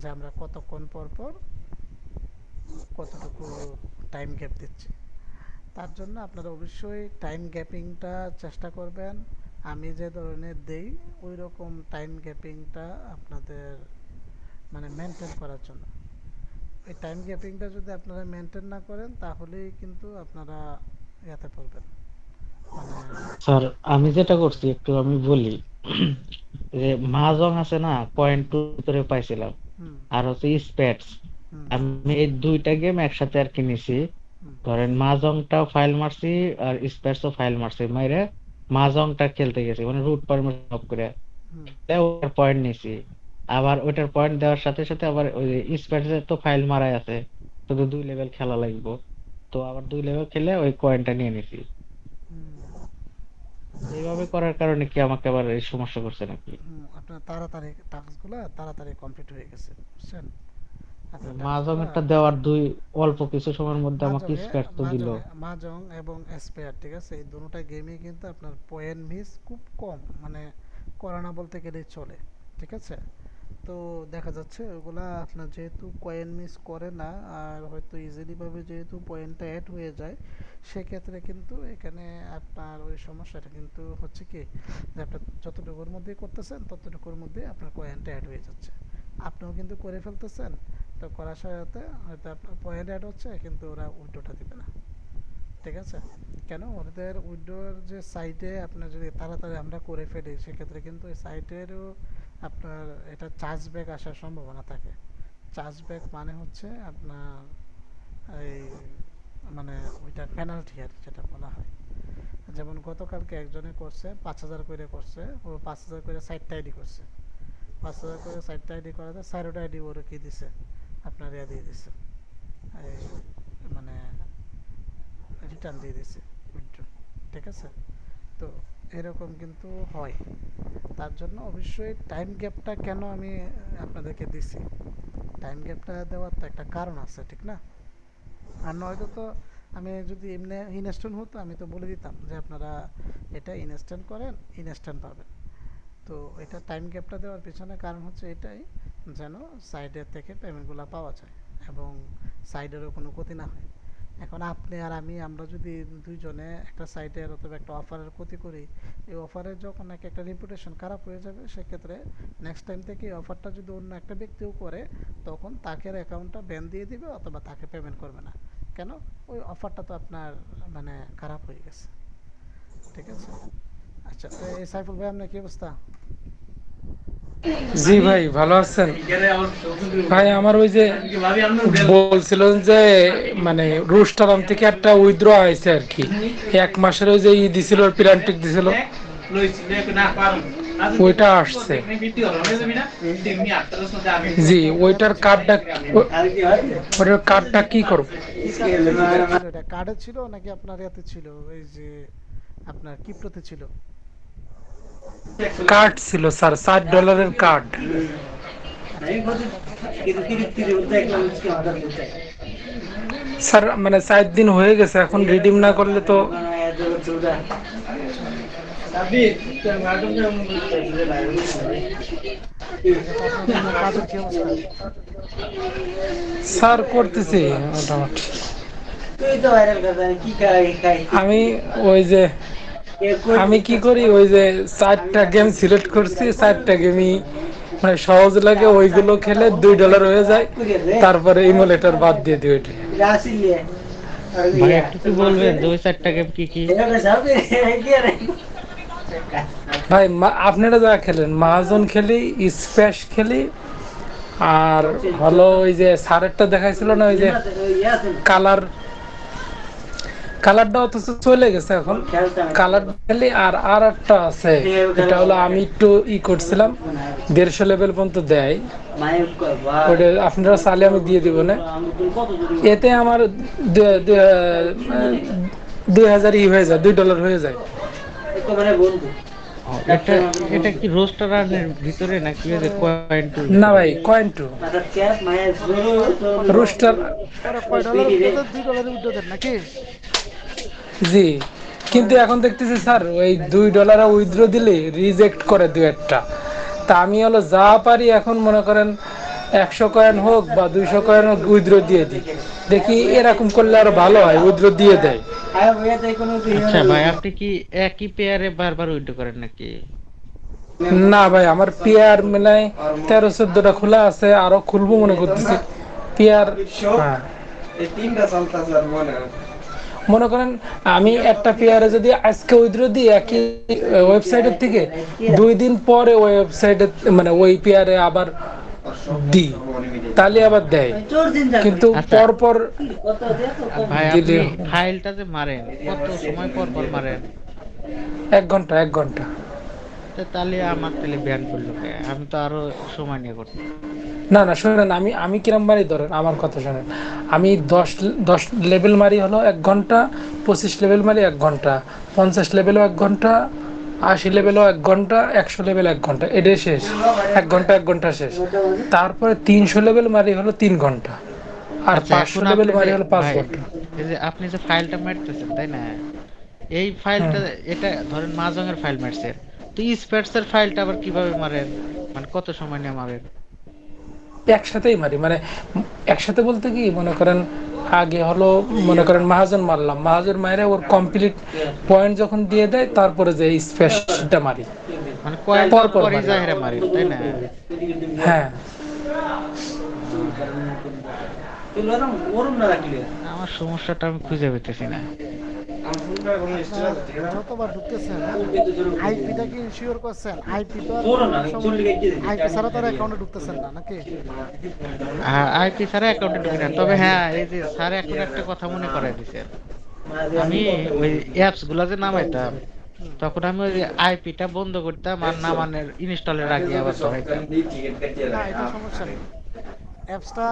যে আমরা কতক্ষণ পর পর কতটুকু টাইম গ্যাপ দিচ্ছি। তার জন্য আপনারা অবশ্যই টাইম গ্যাপিংটা চেষ্টা করবেন। আমি যে ধরনের দেই ওই রকম টাইম গ্যাপিংটা আপনাদের মানে মেনটেন করার জন্য। এই টাইম গ্যাপিংটা যদি আপনারা মেনটেন না করেন তাহলেই কিন্তু আপনারা ইয়াতে পড়বেন, মানে স্যার, আমি যেটা প্রবলেমে করছি পড়বেন। একটু আমি বলি। যে মাহাজং আছে না, পয়েন্ট টু ভিতরে পাইছিলাম, হুম। আর হচ্ছে স্পেটস। হুম। আমি এই দুইটা গেম একসাথে আর কি নিছি। হুম। ধরেন মাহাজংটাও ফাইল মারছি আর স্পেটসও ফাইল মারছি, মাইরে মাহাজংটা খেলতে গেছি মানে রুট পারমিশন অফ করে হুম। ওটার পয়েন্ট নিছি। আবার ওইটার পয়েন্ট দেওয়ার সাথে সাথে আবার ওই স্পেটস এর তো ফাইল মারাই আছে, শুধু 2 লেভেল খেলা লাগবে। তো আবার 2 লেভেল খেলে ওই কয়েনটা নিয়ে নিছি। হুম। এইভাবে করার কারণে কি আমাকে আবার এই সমস্যা করছে নাকি? হুম, আপনার তাড়াতাড়ি টাস্কগুলো তাড়াতাড়ি কমপ্লিট হয়ে গেছে, বুঝছেন? আপনার মাহাজং টাস্কগুলো একটা দেওয়ার অল্প কিছু সময়ের মধ্যে আমাকে মাহজঙে স্পেস তো দিল। মাহজং এবং স্পেয়ার, ঠিক আছে, এই দুটোটা গেমে কিন্তু আপনার পয়েন্ট মিস খুব কম, মানে করে না বলতে গেলেই চলে, ঠিক আছে? তো দেখা যাচ্ছে ওগুলা আপনার যেহেতু কয়েন মিস করে না আর হয়তো ইজিলি ভাবে যেহেতু পয়েন্টটা অ্যাড হয়ে যায়, সেক্ষেত্রে কিন্তু এখানে আপনার ওই সমস্যাটা কিন্তু হচ্ছে কি, যে আপনার যতটুকুর মধ্যেই করতেছেন ততটুকুর মধ্যে আপনার কয়েনটা অ্যাড হয়ে যাচ্ছে, আপনিও কিন্তু করে ফেলতেছেন। তো করার সাথে হয়তো আপনার পয়েন্ট অ্যাড হচ্ছে কিন্তু ওরা উইড্রোটা দিবে না, ঠিক আছে? কেন? ওদের উইড্রোর যে সাইটে আপনার যদি তাড়াতাড়ি আমরা করে ফেলি সেক্ষেত্রে কিন্তু ওই সাইটেরও আপনার এটা চার্জব্যাক আসার সম্ভাবনা থাকে। চার্জব্যাক মানে হচ্ছে আপনার এই মানে ওইটার পেনাল্টি আর যেটা বলা হয়। যেমন গতকালকে একজনে করছে 5,000 করে করছে, ও 5,000 করে 60টা আইডি করছে। 5,000 করে 60টা আইডি করাতে 4টা আইডি ওর কি দিছে, আপনার ইয়া দিয়ে দিছে, এই মানে রিটার্ন দিয়ে দিছে, উইথড্র, ঠিক আছে? তো এরকম কিন্তু হয়। তার জন্য অবশ্যই টাইম গ্যাপটা কেন আমি আপনাদেরকে দিছি, টাইম গ্যাপটা দেওয়ার তো একটা কারণ আছে, ঠিক না? আর নয়তো তো আমি যদি এমনি ইনস্ট্যান্ট হতো আমি তো বলে দিতাম যে আপনারা এটা ইনস্ট্যান্ট করেন, ইনস্ট্যান্ট পাবেন। তো এটা টাইম গ্যাপটা দেওয়ার পিছনে কারণ হচ্ছে এটাই, যেন সাইডের থেকে পেমেন্টগুলো পাওয়া যায় এবং সাইডেরও কোনো ক্ষতি না হয়। এখন আপনি আর আমি আমরা যদি দুইজনে একটা সাইটের অথবা একটা অফারের ক্ষতি করি, এই অফারের যখন একটা রেপুটেশন খারাপ হয়ে যাবে সেক্ষেত্রে নেক্সট টাইম থেকে এই অফারটা যদি অন্য একটা ব্যক্তিও করে তখন তাকে অ্যাকাউন্টটা ব্যান দিয়ে দিবে অথবা তাকে পেমেন্ট করবে না। কেন? ওই অফারটা তো আপনার মানে খারাপ হয়ে গেছে, ঠিক আছে? আচ্ছা, তো এই সাইফুল ভাই আপনার কি অবস্থা? জি ভাই, ভালো আছেন? ভাই আমার ওই যে বলছিলেন যে মানে রুস্টারাম থেকে একটা উইথড্র আইছে আর কি, 1 মাসের ওই যে ই দিছিল, প্লান্টিক দিছিল, ওইটা আসছে। আচ্ছা। জি, ওইটার কার্ডটা, ওইটার কার্ডটা কি করব? কিসের ছিল এটা, কার্ডে ছিল নাকি আপনার ইয়াতে ছিল, এই যে আপনার কিপ্টোতে ছিল? কার্ড ছিল স্যার, $60 কার্ড। আচ্ছা, কার্ডটা থাকলে একটা কাজ করেন আপনি। স্যার মানে 4 দিন হয়ে গেছে, এখন রিডিম না করলে তো। আচ্ছা, সমস্যা নেই। আচ্ছা, তো আপনার বর্তমান কাজের কি অবস্থা? স্যার করতেছি মোটামুটি। আমি ওই যে আমি কি করি, ওই যে 4টা গেম সিলেক্ট করছি, 4টা গেমই মানে সহজ লাগে, ওইগুলো খেলে $2 হয়ে যায়, তারপরে ইমুলেটর বাদ দিয়ে দিই ওইটা। ভাই একটু কি বলবেন যে ওই 4টা গেম কি কি? ভাই আপনারা যা খেলেন, মাহাজন খেলি, স্প্যাশ খেলি, আর হলো ওই যে সারেরটা দেখাইছিল না, ওই যে কালার, কালারটা অথচ চলে গেছে এখন, কালার খেলি। আর আর একটা আছে, এটা হলো আমি একটু করছিলাম, 150 লেভেল পর্যন্ত দেয়, ওটা আপনারা চাইলে আমি দিয়ে দিব না। এতে আমার 2,000 হয়ে যায়, $2 হয়ে যায়। এটা এটা কি রোস্টারের ভিতরে নাকি ওই যে কয়েন্টের না ভিতরে? ভাই, কয়েন টু পরে রুস্টার। পরে কয় ডলারের উইড্রো দেন, $2 উইড্রো দেন নাকি? জি, পরে কিন্তু এখন দেখতেছি স্যার ওই $2 উইথড্র দিলে রিজেক্ট করে দু একটা। তা আমি হলো যা পারি এখন মনে করেন 100 কয়েন হোক বা 200 কয়েন হোক উইথড্র দিয়ে দিই। দেখি এরকম করলে আরো ভালো হয়, উইথড্র দিয়ে দেয়। আচ্ছা ভাই, আপনি কি একই পেয়ারে বারবার উইথড্র করেন নাকি? না ভাই, আমার পেয়ার মেলায় 13-14টা খোলা আছে, আরো খুলবো মনে করতেছি পেয়ার। হ্যাঁ, মনে করেন আমি একটা পেয়ারে যদি আজকে উইথড্র দিই একই ওয়েবসাইটের থেকে, 2 দিন পরে ওই ওয়েবসাইটে মানে ওই পেয়ারে আবার দিই, তাহলে আবার দেয়। কিন্তু আচ্ছা পর পর ভাই, দিলে আপনি ফাইলটা যে মারেন কত সময় পর পর মারেন? 1 ঘন্টা 1 ঘন্টা। তো তাহলে আমার তাহলে ব্যান করলো কে? আমি তো আরো সময় নিয়ে করতাম। না না, শোনেন, আমি আমি কিরম মারি ধরেন, আমার কথা শোনেন। আমি 10 লেভেল মারি হলো 1 ঘন্টা, 25 লেভেল মারি 1 ঘন্টা, 50 লেভেলও 1 ঘন্টা, 80 লেভেলও 1 ঘন্টা, 100 লেভেল 1 ঘন্টা, এটাই শেষ। 1 ঘন্টা 1 ঘন্টা শেষ। তারপরে 300 লেভেল মারি হলো 3 ঘন্টা, আর আচ্ছা 500 এখন লেভেল আপনি যে মারি হলো 5 ভাই, ঘন্টা। এই যে আপনি যে ফাইলটা মারতেছেন তাই না, এই হুম। ফাইলটা, এটা ধরেন মাহজংয়ের ফাইল মারছেন, তো স্প্যাটস এর ফাইলটা আবার কিভাবে মারেন? মানে কত সময় নিয়ে মারেন? একসাথেই মারি, মানে একসাথে বলতে কি, মনে করেন আগে হলো মনে করেন মাহাজন মারলাম, মাহাজন মাইরে ওর কমপ্লিট পয়েন্ট যখন দিয়ে দেয় তারপরে যে স্পেশটা মারি, মানে কয়েন পর দেওয়ার পর পরই মারি। জাহেরা মারেন তাই না? হ্যাঁ, আমার সমস্যাটা আমি খুঁজে পেতেছি না। আপনার যতবার ঢুকতেছেন আইপিটা কি ইনশিওর করছেন? আইপি তো আর সময় আইপি ছাড়া তো আর অ্যাকাউন্টে ঢুকতেছেন না নাকি? আইপি স্যার অ্যাকাউন্টে ঢুকি না, তবে হ্যাঁ, এই যে স্যার এখন একটা কথা মনে করাই দিয়েছেন। আমি ওই অ্যাপস গুলা যে নামাইতাম, হুম। তখন আমি ওই আইপিটা বন্ধ করতাম আর নামানোর ইনস্টলের আগে আবার ধরাইতাম। না, এটা সমস্যা নেই। অ্যাপসটা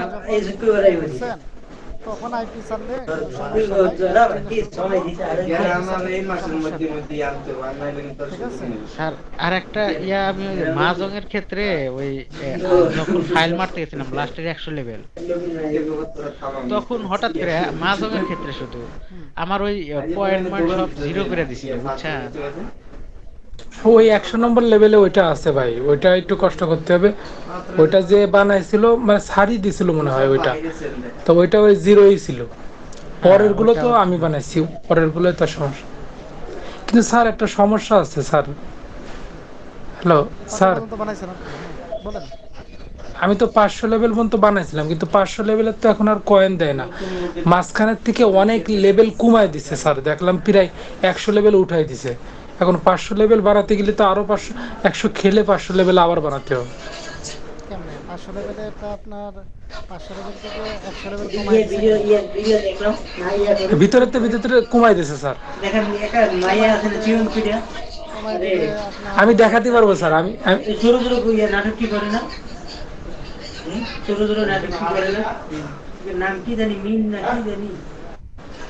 আপনি যখন করছেন তখন আইপি ছাড়লে কোনো সমস্যা নাই। ঠিক আছে? স্যার আর একটা ইয়া, আমি ওই মাহজংয়ের ক্ষেত্রে ওই যখন ফাইল মারতে গেছিলাম লাস্টের 100 লেভেল, তখন হঠাৎ করে মাহজংয়ের ক্ষেত্রে শুধু হুম। আমার ওই পয়েন্ট সব জিরো করে দিছিল, বুঝছেন? ওই 100 নম্বর লেভেলে ওইটা আছে ভাই, ওইটা একটু কষ্ট করতে হবে। ওইটা যে বানাইছিল মানে সারি দিছিল মনে হয় ওইটা, তো ওইটা ওই জিরোই ছিল। পরের গুলো ওটা তো আমি বানাইছি, পরের গুলো তো সমস্যা। কিন্তু স্যার একটা সমস্যা আছে স্যার। হ্যালো কত স্যার, পর্যন্ত বানাইছেন আপনি? বলেন। আমি তো 500 লেভেল পর্যন্ত বানাইছিলাম, কিন্তু 500 লেভেলের তো এখন আর কয়েন দেয় না। মাঝখানের থেকে অনেক লেভেল কমায় দিছে স্যার, দেখলাম প্রায় 100 লেভেল উঠাই দিছে। এখন 500 লেভেল বাড়াতে গেলে তো আরো 100 খেলে 500 লেভেল আবার বানাতে হবে। কেমনে 500 লেভেলে? এটা আপনার 500 লেভেল থেকে 100 লেভেল কমায় দিছে কে? ভিতরে কমাই দিছে স্যার। কমায় দিলে আপনার আমি দেখাতে পারবো স্যার, আমি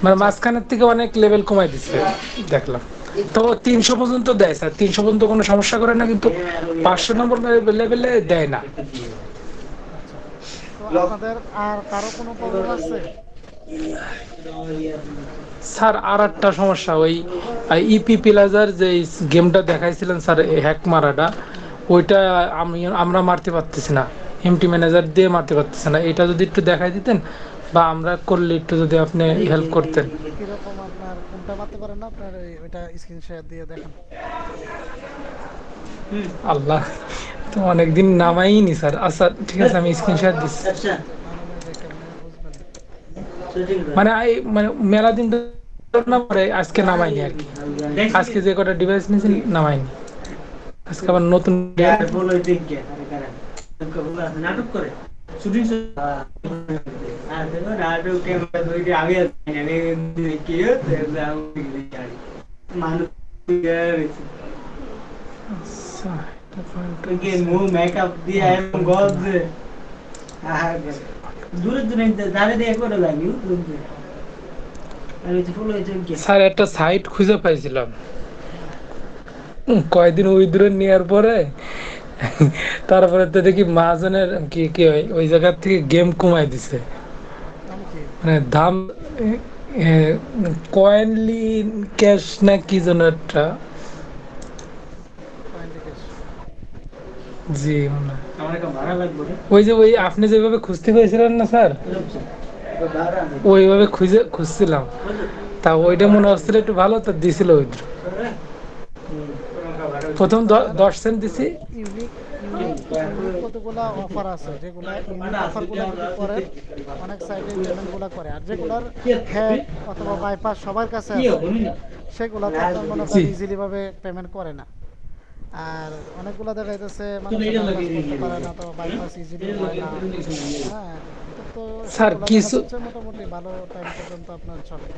মানে মাঝখানের থেকে অনেক লেভেল কমাই দিচ্ছে দেখলাম। তো 300 পর্যন্ত দেয় স্যার, 300 পর্যন্ত কোনো সমস্যা করে না, কিন্তু 500 নম্বর লেভেলে দেয় না। আচ্ছা। তো আপনাদের আর কারো কোনো প্রবলেম আছে? স্যার আর একটা সমস্যা, ওই ইপি প্লাজার যে গেমটা দেখাইছিলেন স্যার, হ্যাক মারাটা, হুম। ওইটা আমরা মারতে পারতেছি না, এমটি ম্যানেজার দিয়ে মারতে পারতেছি না। এটা যদি একটু দেখাই দিতেন বা আমরা করলে একটু যদি আপনি হেল্প করতেন। কিরকম আপনার কোনটা মারতে পারেন না? আপনার ওইটা স্ক্রিন শেয়ার দিয়ে দেখেন। আল্লাহ, তো অনেকদিন নামাইনি স্যার। আচ্ছা ঠিক আছে, আমি স্ক্রিনশট দিচ্ছি। না নামাইলে কেমনে বুঝবেন? মানে মানে মেলা দিন ধরে না পরে আজকে নামাইনি আর কি। আজকে যে কটা ডিভাইস নিয়েছি নামাইনি, আজকে আবার নতুন নাটক করে শুটিং মানুষ আচ্ছা, মেকআপ দিয়ে গজ দূরে দূরে দাঁড়িয়ে দিয়ে করে লাগি স্যার একটা সাইট খুঁজে পাইছিলাম কয়দিন উইথড্র নেওয়ার পরে, তারপরে তো দেখি মাহাজনের কি কি ওই জায়গা থেকে গেম কমাই দিছে। নাম কি? মানে দাম কয়েনলি ক্যাশ না কি যেন একটা। পয়েন্ট লিখেছ? জি মনে হয়। আমার একটা ভাড়া লাগবে রে ওই যে ওই আপনি যেভাবে খুঁজতে পেয়েছিলেন না স্যার, ভাড়া নেই ওইভাবে খুঁজছিলাম, তা ওইটা মনে হচ্ছিল একটু ভালো, তো দিছিল ওইটা। প্রথম আপনার 10 সেন্ট দিছি। ইউনিক ইউনিক ইউনিক কতগুলা অফার আছে, যেগুলা ইউনিক অফারগুলো যদি করেন অনেক সাইটে পেমেন্টগুলো করে, আর যেগুলার হ্যাক অথবা বাইপাস সবার কাছে কি আছে হবে না সেগুলাতে আপনার মনে জি। করেন ইজিলি ভাবে পেমেন্ট করে না। আর অনেকগুলো দেখা যাইতেছে তো মানুষ এইটা বাইপাস লাগিয়ে করতে দিয়ে পারে না, অথবা বাইপাস ইজিলি হয় না। হ্যাঁ, তো স্যার সেগুলো দেখা কিছু, যাচ্ছে মোটামুটি ভালো টাইম পর্যন্ত আপনার চলে।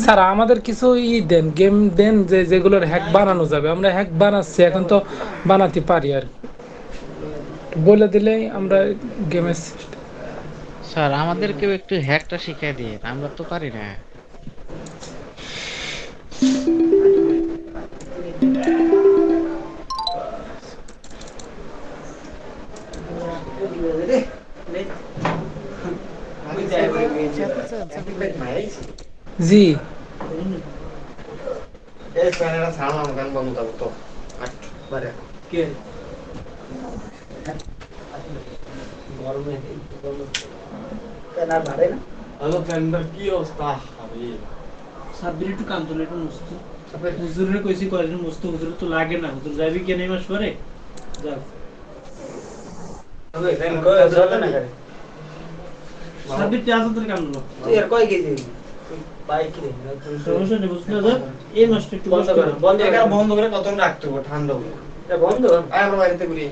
স্যার আমাদের কিছু দেন, গেম দেন, যে যেগুলোর হ্যাক বানানো যাবে। আমরা হ্যাক বানাচ্ছি এখন, তো বানাতে পারি আর কি। বলে দিলেই আমরা গেমের স্যার আমাদেরকেও একটু হ্যাকটা শিখিয়ে দিন, আমরা তো পারি না। চেতেছেন সাকিব জি। কে সাব্বির একটু কাম চলে একটু মস্ত হুজুরে কইছি কয়দিন মস্ত হুজুর তো লাগে না, হুজুর যাবি কেন এই মাস পরে যাও সাব্বির তে আসো তোর কাম লো সমস্যা নেই বুঝতে দাদা, এই মাসটা একটু বন্ধ করে কত রাখতে হবে ঠান্ডা হবে আমরা বাড়িতে ঘুরি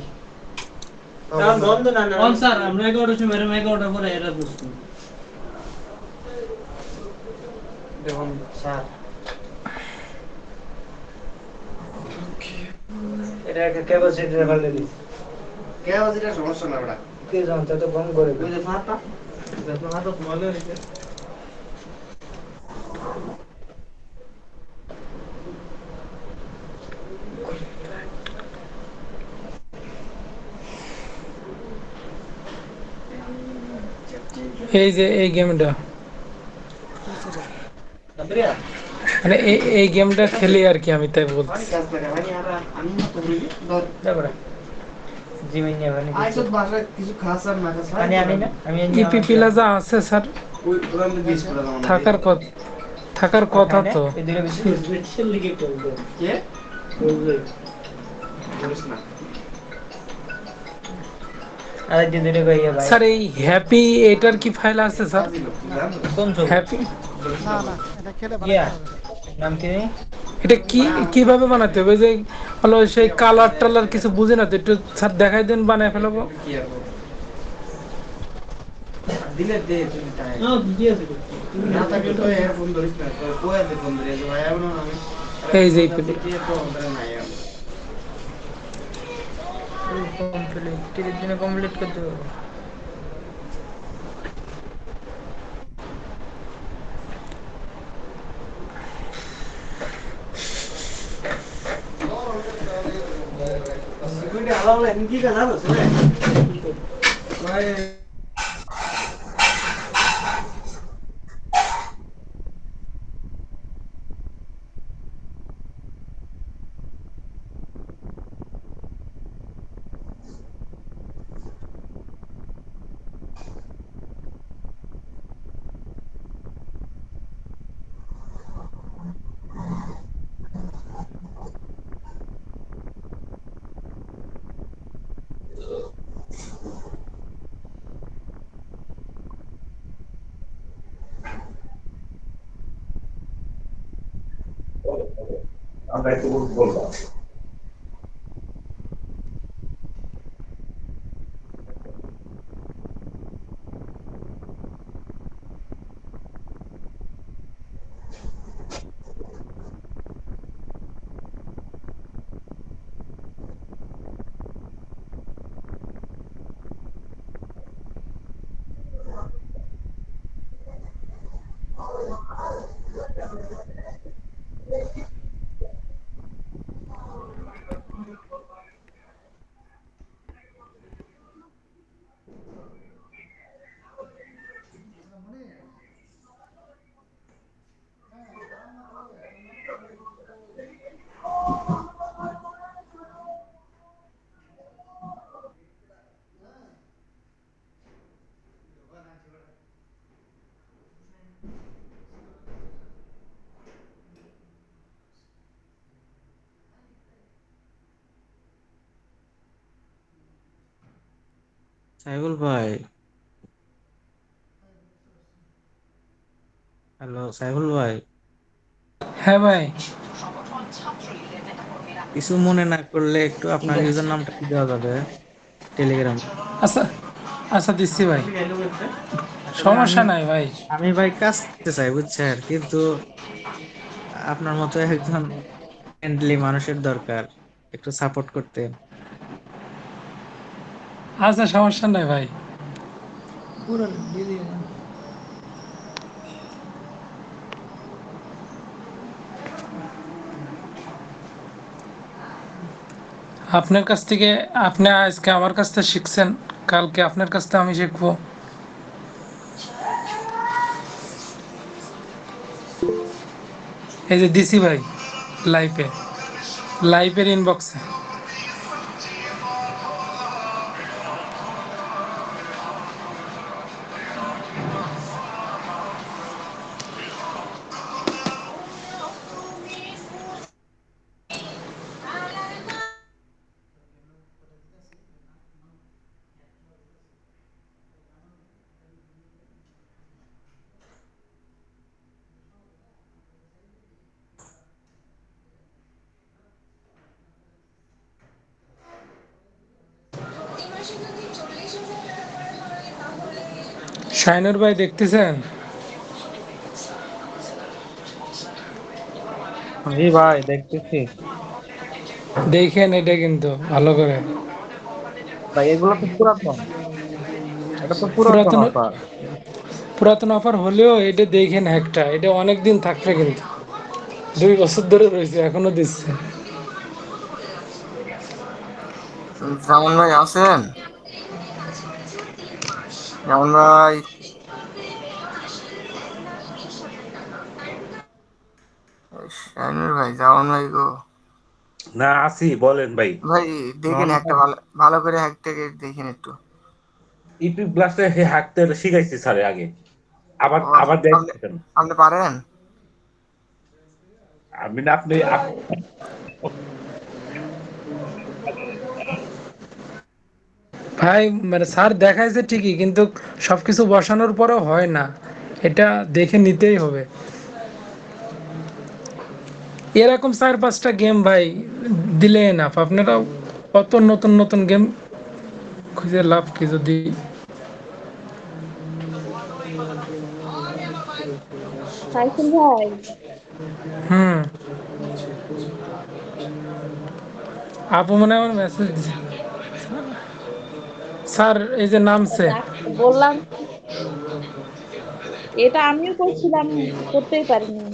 অন স্যার আমরা 11টার সময় এরকম 11টার পরে এরা বুঝতো দেখুন স্যার কে আবার যেটা সমস্যা না ওটা ওই যে ফাটা দেখুন হাত মলে রেখে এই যে এই গেমটা, তারপরে মানে এই গেমটা খেলি আর কি, আমি তাই বলছি। অনেক কাজ লাগে মানে আর আমি না তো বলি ধর আইসত বাসায় কিছু খাস আর না খাস মানে আমি না ইপি প্লাজা আছে স্যার, ওই ওরা আমি দিস করে দাও থাকার কথা, থাকার কথা তো। বেশি লিখে করবে কে বলবে বলিস না স্যার এই হ্যাপি এটার কি ফাইল আছে স্যার? হ্যাপি না না, এটা খেলে বানাতে হবে। এটা কি কিভাবে বানাতে হবে? যে হলো সেই কালার টালার কিছু বুঝি না তো, একটু স্যার দেখাই দেন, বানায় ফেলবো। কি আর দিলে দে তুমি তাই না দিয়ে আছে তুমি না থাকলে তো এর ফোন ধরিস না তো কোয়াতে ফোন ধরে যে ভাই আমরা আমি এই যে ইপি কি তো আমরা নাই আমি কমপ্লিট করতে হবে। সিকিউরিটি আলাদা হলে কি কাজ জানো ভাই আমরা একটু বলবো। সাইফুল ভাই, হ্যালো সাইফুল ভাই, হ্যাঁ ভাই। কিছু মনে না করলে একটু আপনার ইউজার নামটা কি দেওয়া যাবে টেলিগ্রামে? আচ্ছা আচ্ছা, দিচ্ছি ভাই, আসলে আমি সমস্যা নাই ভাই। আমি ভাই কাজ করতে চাই বুঝছেন, কিন্তু আপনার মতো একজন ফ্রেন্ডলি মানুষের দরকার, একটু সাপোর্ট করতে। আচ্ছা, সমস্যা নাই ভাই। আপনার কাছ থেকে, আপনি আজকে আমার কাছ থেকে শিখছেন, কালকে আপনার কাছ থেকে আমি শিখবো। এই যে দিছি ভাই, লাইভে, লাইভের ইনবক্সে। শাইনুর ভাই দেখতেছেন? জি ভাই দেখতেছি। দেখেন এটা কিন্তু ভালো করে। ভাই এগুলো তো পুরাতন, এটা তো পুরাতন পুরাতন, অফার। পুরাতন অফার হলেও এটা দেখেন, একটা এটা অনেক দিন থাকবে কিন্তু, 2 বছর ধরে রয়েছে এখনো দিচ্ছে। জামান ভাই আছেন? জামান ভাই, শাহিনুর ভাই, জামান ভাই গো না, আছি, বলেন ভাই। ভাই, দেখেন একটা ভালো ভালো করে হ্যাকটাকে দেখেন একটু। ইউটিউব ক্লাসে হাঁটতে শিখাইছি স্যারে আগে, আবার ও, আবার আপনি দেখতেন। আপনি পারেন? আমি না, ভাই মানে স্যার দেখাইছে ঠিকই, কিন্তু সবকিছু বসানোর পরেও হয় না, এটা দেখে নিতেই হবে। এরকম 4-5টা গেম ভাই দিলে না, আপনারা কত নতুন নতুন গেম খুঁজে লাভ কি যদি। সাইফুল ভাই, হুম, আপু মনে হয় আমার মেসেজ দিছে। স্যার এই যে নামছে। বললাম এটা আমিও করছিলাম, করতেই পারিনি।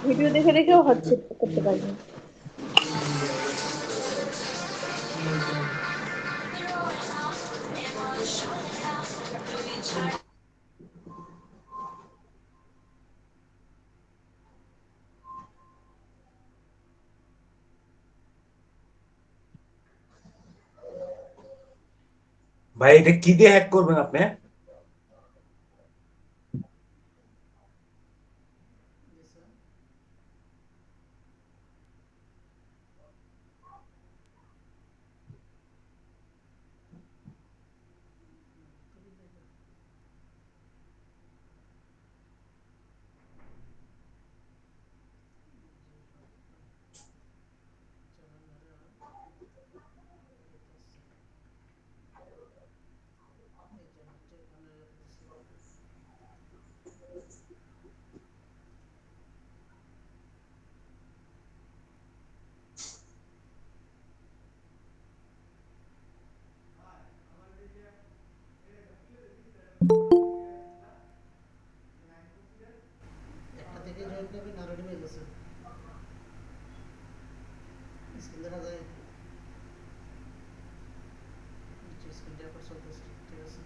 ভিডিও দেখে দেখেও হচ্ছে, করতে পারিনি। ভাই এটা কি দিয়ে হ্যাক করবেন আপনি? একটা থেকে জয়েন করবেন, আরো পেয়ে গেছে, স্ক্রিন দেখা যায়, স্ক্রিন রেকর্ড চলতেছে, ঠিক আছে।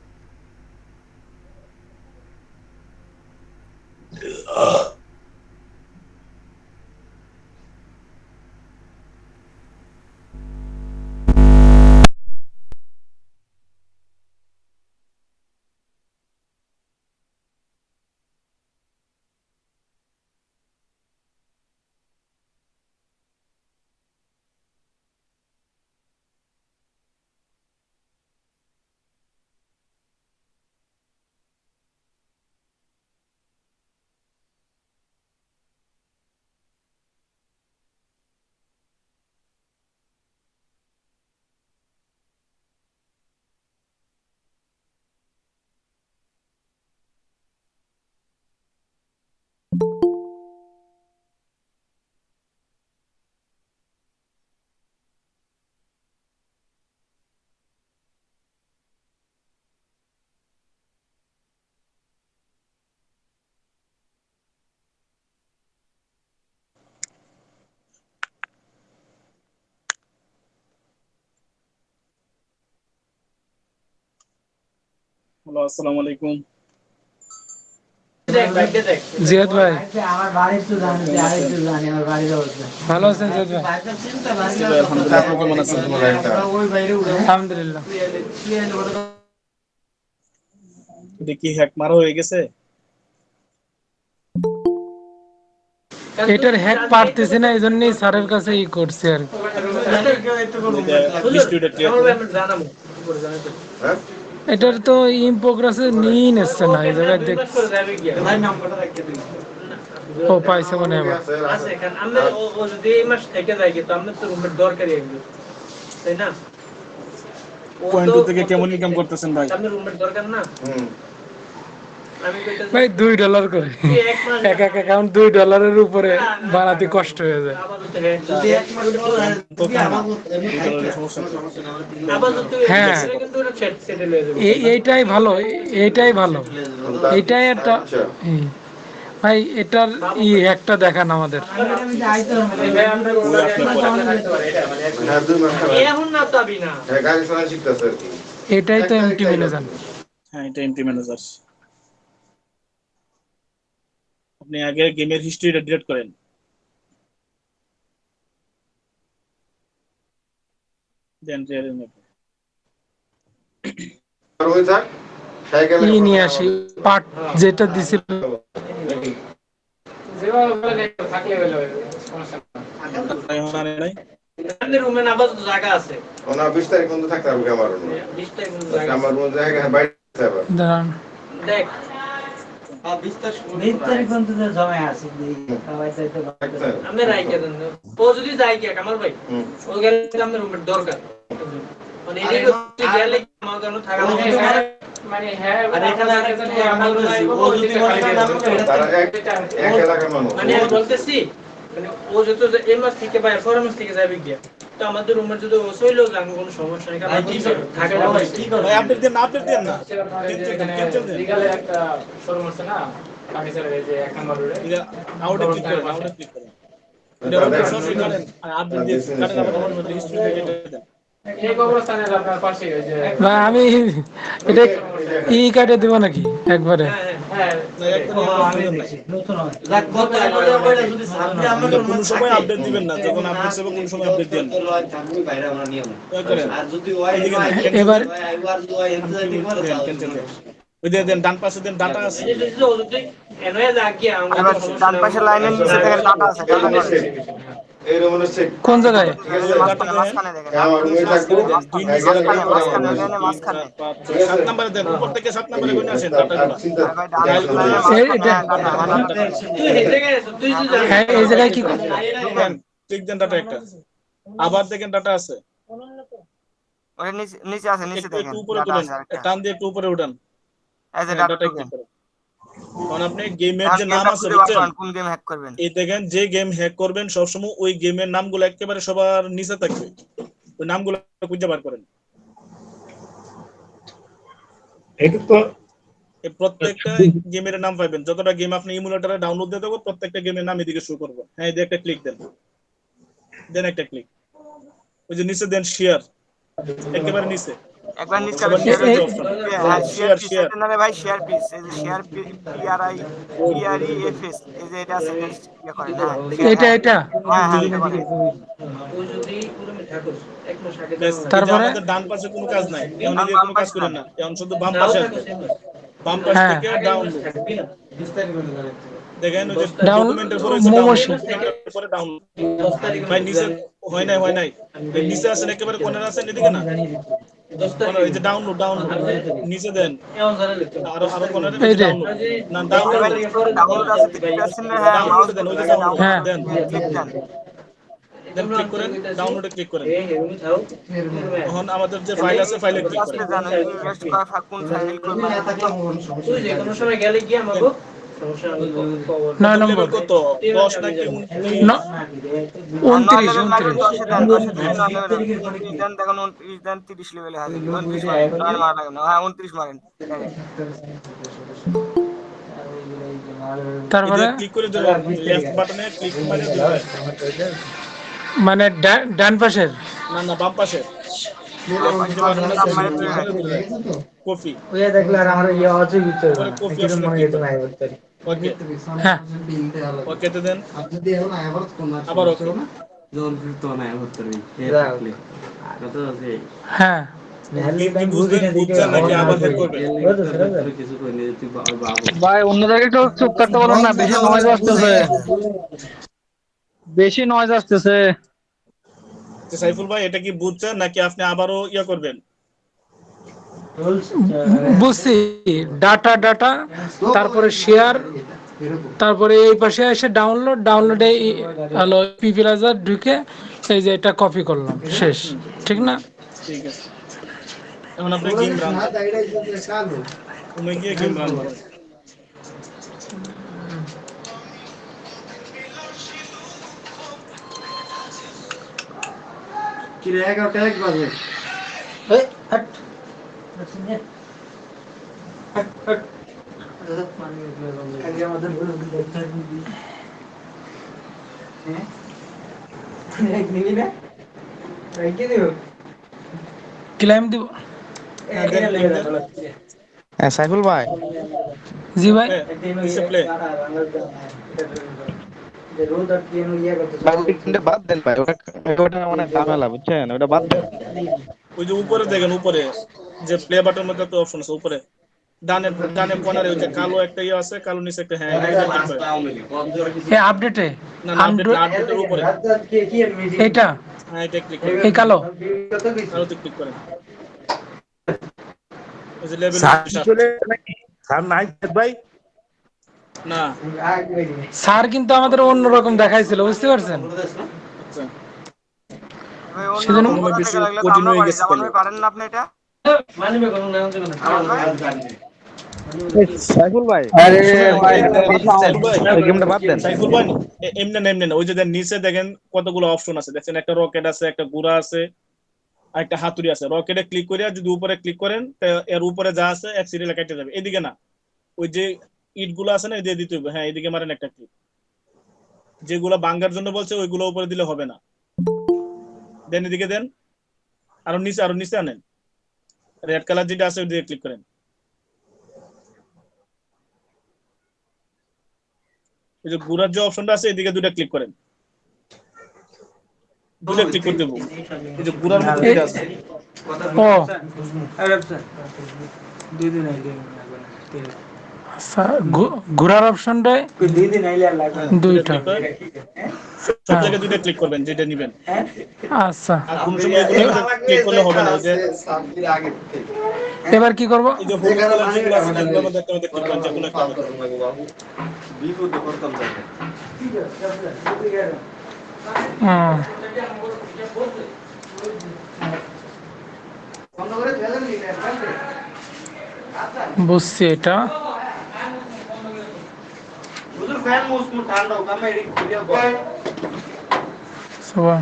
হ্যালো, আসসালামু আলাইকুম। জিয়াদ ভাই আমার বাড়ি তো জানি, আরেক তো জানি আমার বাড়ির অবস্থা। ভালো আছেন জিয়াদ ভাই? আলহামদুলিল্লাহ, আপনি কেমন আছেন? ওই বাইরে উড়ে আলহামদুলিল্লাহ। এটা কি হ্যাক মারা হয়ে গেছে? এটার হ্যাক পারতেছি না, এই জন্যই স্যারের কাছে ই করছি আর কি। এটার তো ইন প্রোগ্রেসে নিয়ে নিচ্ছে না, এই জায়গায় দেখ। ও পাইছে মনে হয় এবার। আছে কারণ আমরা ও যদি এই মাস থেকে যায় কিন্তু আমরা তো রুমের দরকারই একদম, তাই না? পয়েন্ট থেকে কেমন ইনকাম করতেছেন ভাই? আমরা রুমের দরকার না। আমি কইতাছি ভাই $2 করে এক এক অ্যাকাউন্ট $2 উপরে বানাতে কষ্ট হয়ে যায়। যদি এক মাস হ্যাঁ কিন্তু ওটা সেটেল হয়ে যাবে। এইটাই ভালো, এইটাই ভালো, এইটাই একটা ভাই। এটার ই একটা দেখান আমাদের। এখন না পাবি না। এটাই তো এমটি ম্যানেজার। হ্যাঁ, এটা এমটি ম্যানেজার। আপনি আগে গেমের হিস্ট্রিটা ডিলিট করেন। দেন ই নিয়ে আসি পার্ট যেটা দিছিল। আমাদের রুমে না বাস জায়গা আছে। ওনা 20 তারিখ পর্যন্ত থাকতে হবে আমার রুমে। 20 তারিখ পর্যন্ত জায়গা আমার রুমে জায়গা বাইরে যাবে। দাঁড়ান দেখ 20 তারিখ পর্যন্ত জমা আছে, সবাই চাইতে আমি রাইকে দেন। ও যদি যায় কি কামাল ভাই, ও গেলে আমাদের রুমের দরকার। মানে এই যে গেলে আমার জন্য থাকা মানে হ্যাঁ, আর এখানে আমরা বলছি ও যদি মনে করে নাম করে তারা এক এলাকার মানুষ। মানে আমি বলতেছি মানে ও যত এই মাস থেকে বা ফর মাস থেকে যাবে গিয়া, তো আমাদের রুমের যদি ও সইলো যাবে কোনো সমস্যা নেই। কারণ থাকা যাবে ঠিক ভাই আপডেট দেন না, আপডেট দেন না। লিগ্যালে একটা শোরুম আছে না ফার্নিচারের, এই যে 1 নম্বর রোডে। এটা আউটে ক্লিক করেন, আউটে ক্লিক করেন। এটা ওপেন সোর্স করেন আর আপডেট দিয়ে কারেন আবার মধ্যে হিস্ট্রি থেকে দেন। এই কবরস্থানের আপনার পাশে ওই যে ভাই আমি এটা ই কাটে দেব নাকি একবারে? হ্যাঁ কোন সময় আপডেট দিবেন না, যখন আপডেট হবে কোন সময় আপডেট দেন। এবার ওই দিয়ে দেন, ডান পাশে দেন, ডাটা আছে। ডান পাশের লাইনের নিচে দেখেন ডাটা আছে, ডাটা আছে। এই রুমে চেক কোন জায়গায়? মাঝখানে দেখেন, আমার রুমে থাকবো। মাঝখানে 7 নম্বরে দেন, উপর থেকে 7 নম্বরে কোন আসেন ডাটাগুলো। ভাই ডান পাশের এটা হ্যাঁ এই জায়গায় কি দেন, ঠিক দেন ডাটা একটা। আবার দেখেন ডাটা আছে। ওই নিচে আছে, নিচে দেখেন একটু উপরে ডাটা তুলেন, আছে আরেকটা। টান দিয়ে একটু উপরে উঠান। এই যে ডাটা ডাটা ক্লিক করেন। কারণ আপনি গেমের যে নাম আছে কোন গেম হ্যাক করবেন, এই দেখেন যে গেম হ্যাক করবেন সবসময় ওই গেমের নামগুলো একেবারে সবার নিচে থাকবে, ওই নামগুলো খুঁজে বার করেন। এটা তো এই প্রত্যেকটা গেমের নাম পাবেন, যতটা গেম আপনি ইমুলেটরে ডাউনলোড দিয়ে দেবো প্রত্যেকটা গেমের নাম এদিকে শো করবে। হ্যাঁ, এই একটা ক্লিক দেন, দেন একটা ক্লিক। ওই যে নিচে দেন শেয়ার, একেবারে নিচে একবার নিচে শেয়ার শেয়ার নারে ভাই শেয়ার পিস, এই যে শেয়ার PRIFS, এই যে এটা আছে, ইয়া করেন। এটা এটা হ্যাঁ হ্যাঁ এটা করেন। ও যদি রুমে থাকো এক মাস আগে তারপরে আমাদের ডান পাশে কোনো কাজ নাই, এখন এদিকে কোনো কাজ করেন না, এখন শুধু বাম পাশে আছে। বাম পাশ হ্যাঁ। থেকে ডাউনলোড দেখেন, ওই যে ডাউন ডকুমেন্টের পরে পরে ডাউনলোড ভাই নিচে হয় নাই এই নিচে আছেন, একেবারে কোণে আছেন, এদিকে না এই যে ডাউনলোড নিচে দেন, আরো কোণে ডাউনলোড না ডাউনলোড আছে, দেখতে পাচ্ছেন না? হ্যাঁ ডাউনলোড দেন, ওই যে ডাউনলোড হ্যাঁ। দেন, ক্লিক দেন। দেন ক্লিক করেন, ডাউনলোডে ক্লিক করেন। এখন আমাদের যে ফাইল আছে ফাইলে ক্লিক করেন। আসলে জানো ইনভেস্ট করা কোন ফাইল করবেন। তুই যে কোনো সময় গেলে গিয়ে আমাকে সমস্যা আমি খবর 9 নম্বর লেভেল কত 10 নাকি 29? 29 10 দেন, 10 দেন, দেখুন 29 দেন, 30 লেভেলে আছে। 29 মারেন, আর মারা লাগে না। হ্যাঁ 29 মারেন। তারপরে ক্লিক করে দিবেন, লেফট বাটনে ক্লিক করে দিবেন। মানে ডান পাশের না বাম পাশে পানিতে পাঠানো না শেষ করতে হবে কফি ওইয়া দেখলে আর আমার ইয়া আছে ভিতরে পরে কফি কিন্তু অপশনে মনে ক্লিক যেত করেন নাই করতে ওকে হ্যাঁ ওকেতে দেন আবার ওকে হ্যাঁ কি কি বুঝবেন বুঝছেন নাকি আবার বের করবেন ভাই অন্য জায়গায় একটু চুপ করতে বলেন না, বেশি নয়েজ আসতেছে, বেশি নয়েজ আসতেছে। সাইফুল ভাই এটা কি বুঝছেন নাকি আপনি আবারও ইয়া করবেন? বুঝছি, ডাটা ডাটা তারপরে শেয়ার, তারপরে এই পাশে এসে ডাউনলোডে হলো পিপিলাইজার ঢুকে এই যে এটা কপি করলাম, শেষ। ঠিক না? ঠিক আছে, এখন আপনি গেম রান তুমি গিয়ে গেম রান করেন। কি রে 11টা 1 বাজে এই হট হট আগে আমাদের এক নিবি না রাইকে দিও ক্লেম দিব। হ্যাঁ সাইফুল ভাই। জি ভাই। ডিসপ্লে বাদ দেন ভাই, ওটা অনেক ঝামেলা বুঝছেন, ওটা বাদ দেন। ওই যে উপরে দেখেন, উপরে যে প্লে বাটনের মধ্যে একটা অপশন আছে উপরে ডানে ডানে কর্নারে ওই যে কালো একটা ইয়ে আছে, কালো নিচে একটা হ্যাঁ এটা ক্লিক করেন। এই আপডেটে না না আপডেটের উপরে এটা হ্যাঁ এটা ক্লিক করেন, এই কালো কালোতে ক্লিক করেন। ওই যে লেভেল স্যার নাই ভাই না স্যার কিন্তু আমাদের অন্যরকম দেখাইছিল, বুঝতে পারছেন? আচ্ছা ভাই সেজন্য অন্য বেশি থেকে লাগলে তো কঠিন আমরা হয়ে পারি, গেছে জামান তাহলে। ভাই পারেন না আপনি এটা? সাইফুল ভাই আরে ভাই গেমটা বাদ দেন। সাইফুল ভাই এমনি না এমনি না, ওই যে দেন নিচে দেখেন কতগুলো অপশন আছে, দেখেন একটা রকেট আছে, একটা গুড়া আছে আর একটা হাতুড়ি আছে। রকেটে ক্লিক করে যদি উপরে ক্লিক করেন এর উপরে যা আছে এক সিরিয়ালে কেটে যাবে। এদিকে না, ওই যে ইট গুলো আছে না এদিকে দিতে হবে। হ্যাঁ এদিকে মারেন একটা ক্লিক, যেগুলো বাঙ্গার জন্য বলছে ওইগুলো উপরে দিলে হবে না। দেন এদিকে দেন, আরো নিচে আনেন, রেড কালার যেটা আছে ওইদিকে ক্লিক করেন। এই যে গুড়ার যে অপশনটা আছে এদিকে দুইটা ক্লিক করেন, দুইটা ক্লিক করে দেবো। এই যে গুড়ার মধ্যে যেটা আছে ও ঘোরার অপশনটায় দুইটা সব জায়গায় দুইটা ক্লিক করবেন যেটা নিবেন। আচ্ছা আর কোন সময় এগুলো ক্লিক করলে হবে না। যে এবার কি করব? এই যে হলুদ কালার যেগুলো আছে এগুলোর মধ্যে একটা ক্লিক করেন, যে কোনো একটা বিপদে করতাম জানি বুঝছি এটা। সবাই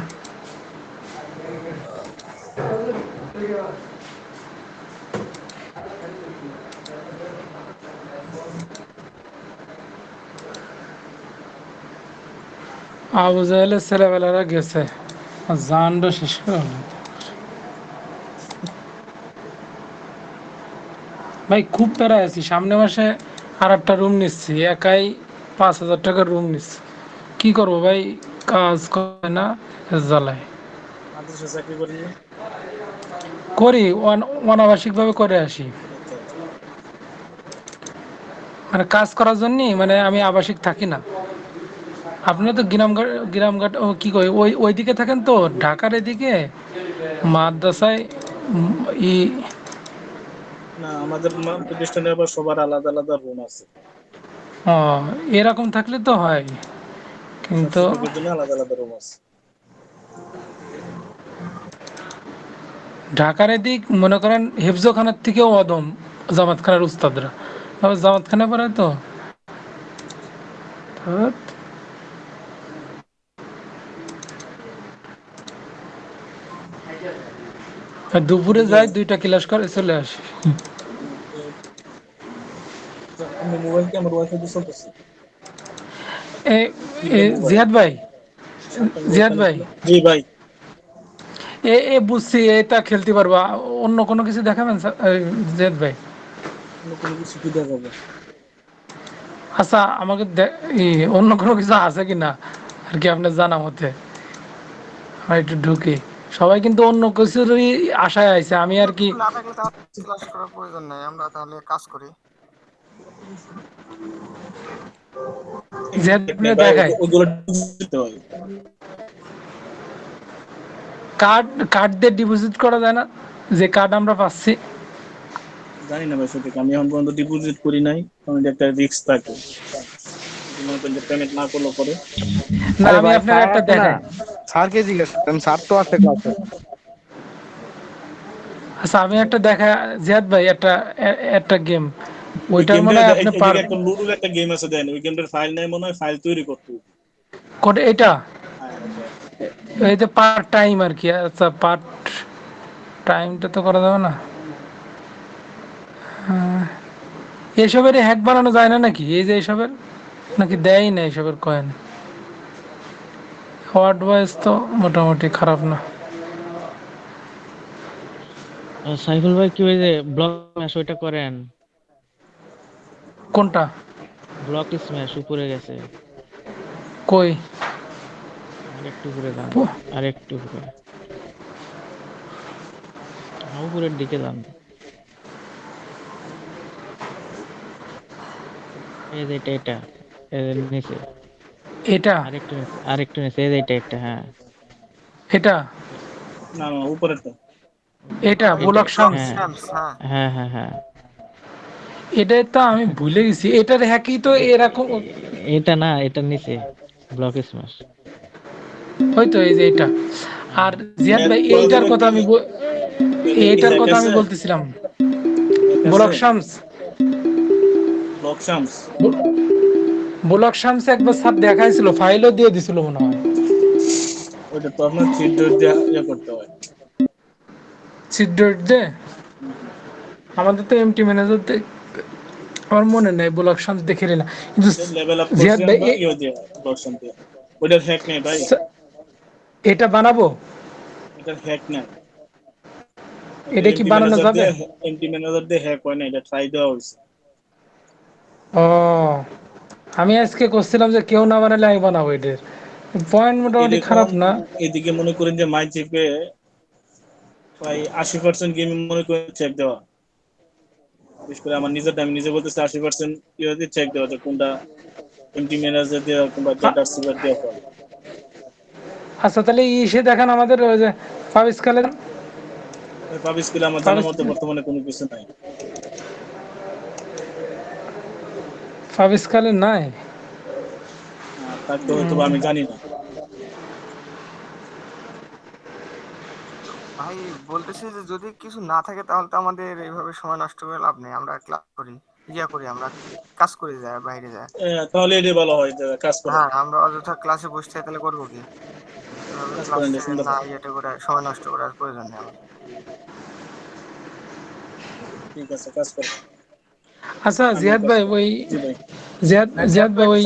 আবু জাহেলের ছেলেবেলারা গেছে, জানটা শেষ করে হলো। ভাই খুব প্যারা আছি, সামনে মাসে আর একটা রুম নিচ্ছি, একাই 5,000 টাকার রুম নিচ্ছি। কি করবো ভাই, কাজ করে না, জ্বালায়। মাদ্রাসা চাকরি করেন না? করি, অনাবাসিক ভাবে করে আসি, মানে কাজ করার জন্য। মানে আমি আবাসিক থাকি না। আপনি তো গ্রামঘাট ও কি কই ওইদিকে থাকেন তো, ঢাকার এদিকে মাদ্রাসায় না আমাদের প্রতিষ্ঠানে আবার সবার আলাদা আলাদা রুম আছে। এরকম থাকলে তো হয়, কিন্তু আলাদা আলাদা রুম আছে। ঢাকার এদিক মনে করেন হেফজোখানার থেকেও অদম জামাত খানার উস্তাদরা, আবার জামাত খানা পড়ে তো দুপুরে যাই, 2টা ক্লাস করে চলে আসি। আমি মোবাইল কি আমার ওয়াইফাই দিয়ে চলতেছে? জিয়াদ ভাই, জি ভাই, এ বুঝছি, এটা খেলতে পারবা। অন্য কোনো কিছু দেখাবেন জেদ ভাই? কোনো কিছু কি দেখাবো? আচ্ছা আমাকে অন্য কোনো কিছু আছে কিনা আর কি আপনার জানা মতে, আমরা একটু ঢুকি। সবাই কিন্তু অন্য কিছুরই আশায় আইছে, আমি আর কি। না থাকলে তাহলে ক্লাস করার প্রয়োজন নেই, আমরা তাহলে কাজ করি। জেদ ভাই দেখায় ওগুলো দিতে হয়। কার্ড দিয়ে ডিপোজিট করা যায় না, যে কার্ড আমরা পাচ্ছি? জানি না ভাই সত্যি, আমি এখন পর্যন্ত ডিপোজিট করি নাই, কারণ এটা একটা রিস্ক থাকে। মনে করেন যে পেমেন্ট না করলে পরে। না আরে আমি ভাই আপনার স্যার একটা আছে না, দেখাই। স্যারকে জিজ্ঞেস করেন, স্যার তো আছে ক্লাসে। আচ্ছা আমি একটা দেখা, জিয়াদ ভাই একটা একটা গেম, ওই ওইটার গেমটা মনে হয় আপনি এদিকে একটা লুডোর একটা গেম আছে, দেন ওই গেমটার ফাইল নাই মনে হয়, ফাইল তৈরি করতে হবে। কোড এটা এই যে পার্ট টাইম আর কি। আচ্ছা পার্ট টাইমটা তো করা যাবে না। এসবের হ্যাক বানানো যায় না নাকি? এই যে এসবের নাকি দেয়ই না এসবের কয়েন। ওয়ার্ড ওয়াইজ তো মোটামুটি খারাপ না। সাইফুল ভাই কি ওই যে ব্লক স্ম্যাশ ওইটা করেন? কোনটা? ব্লক স্ম্যাশ উপরে গেছে, কই? আরেকটু উপরে যান, আরেকটু উপরে, উপরের দিকে যান। এই যে এটা এই যে নিচে, এটা আরেকটু নিচে, এই যে এটা একটা, হ্যাঁ এটা না না উপরেরটা, এটা ব্লক শামস। হ্যাঁ হ্যাঁ হ্যাঁ, এটা তো আমি ভুলে গেছি, এটার হ্যাকই তো এরকম। এটা না, এটার নিচে ব্লক স্ম্যাশ, হয়তো এই যে এটা। আর জিয়াদ ভাই এইটার কথা আমি এইটার কথা আমি বলতেছিলাম, block Shams. Block Shams, block Shams একবার স্যার দেখাইছিল, ফাইলও দিয়ে দিছিল মনে হয়। ওটা তো আপনার চিট দিয়ে করতে হয়। চিট দে আমাদের তো এমটি ম্যানেজার আমার মনে নেই, ব্লক শামস দেখে না। কিন্তু লেভেল আপ জিয়াদ করছেন ভাই বা ইও দিয়ে ব্লক শামস দিয়ে, ওটার হ্যাক নেই ভাই, এটা বানাবো, এটার হ্যাক নেই। এটা কি বানানো যাবে? এমটি ম্যানেজার দিয়ে হ্যাক হয় না, এটা ট্রাই দেওয়া হয়েছে। ও আমি আজকে করছিলাম যে কেউ না বানালে আমি বানাবো। এটার পয়েন্ট মোটামুটি খারাপ না। এদিকে মনে করেন যে মাই চিপে প্রায় 80% গেম মনে করেন চেক দেওয়া, বিশেষ করে আমার নিজের আমি নিজে বলতেছি 80% ইয়ে দিয়ে চেক দেওয়া, যে কোনটা এমটি ম্যানেজার দিয়ে কিংবা ডেটা সিভার দিয়ে হয়। আচ্ছা তাহলে ইসে দেখান আমাদের ওই যে পাবিস্কালের। পাবিস্কালে আমার জানার মধ্যে বর্তমানে কোনো কিছু নাই। পাবিস্কালে নাই, তার তো হয়তো আমি জানি না। ভাই বলতেছি যে যদি কিছু না থাকে তাহলে তো আমাদের এইভাবে সময় নষ্ট করে লাভ নেই, আমরা ক্লাস করি, আমরা কাজ করে যাই, বাইরে যাই। তাহলে এটাই ভালো হয় যে কাজ করা। হ্যাঁ আমরা অযথা ক্লাসে বসে থাকি, তাহলে করবো কি? এভাবে ক্লাসে না এটা করে সময় নষ্ট করার প্রয়োজন নেই আমার। ঠিক আছে, কাজ করো। আচ্ছা জিয়াদ ভাই ওই জিয়াদ ভাই ওই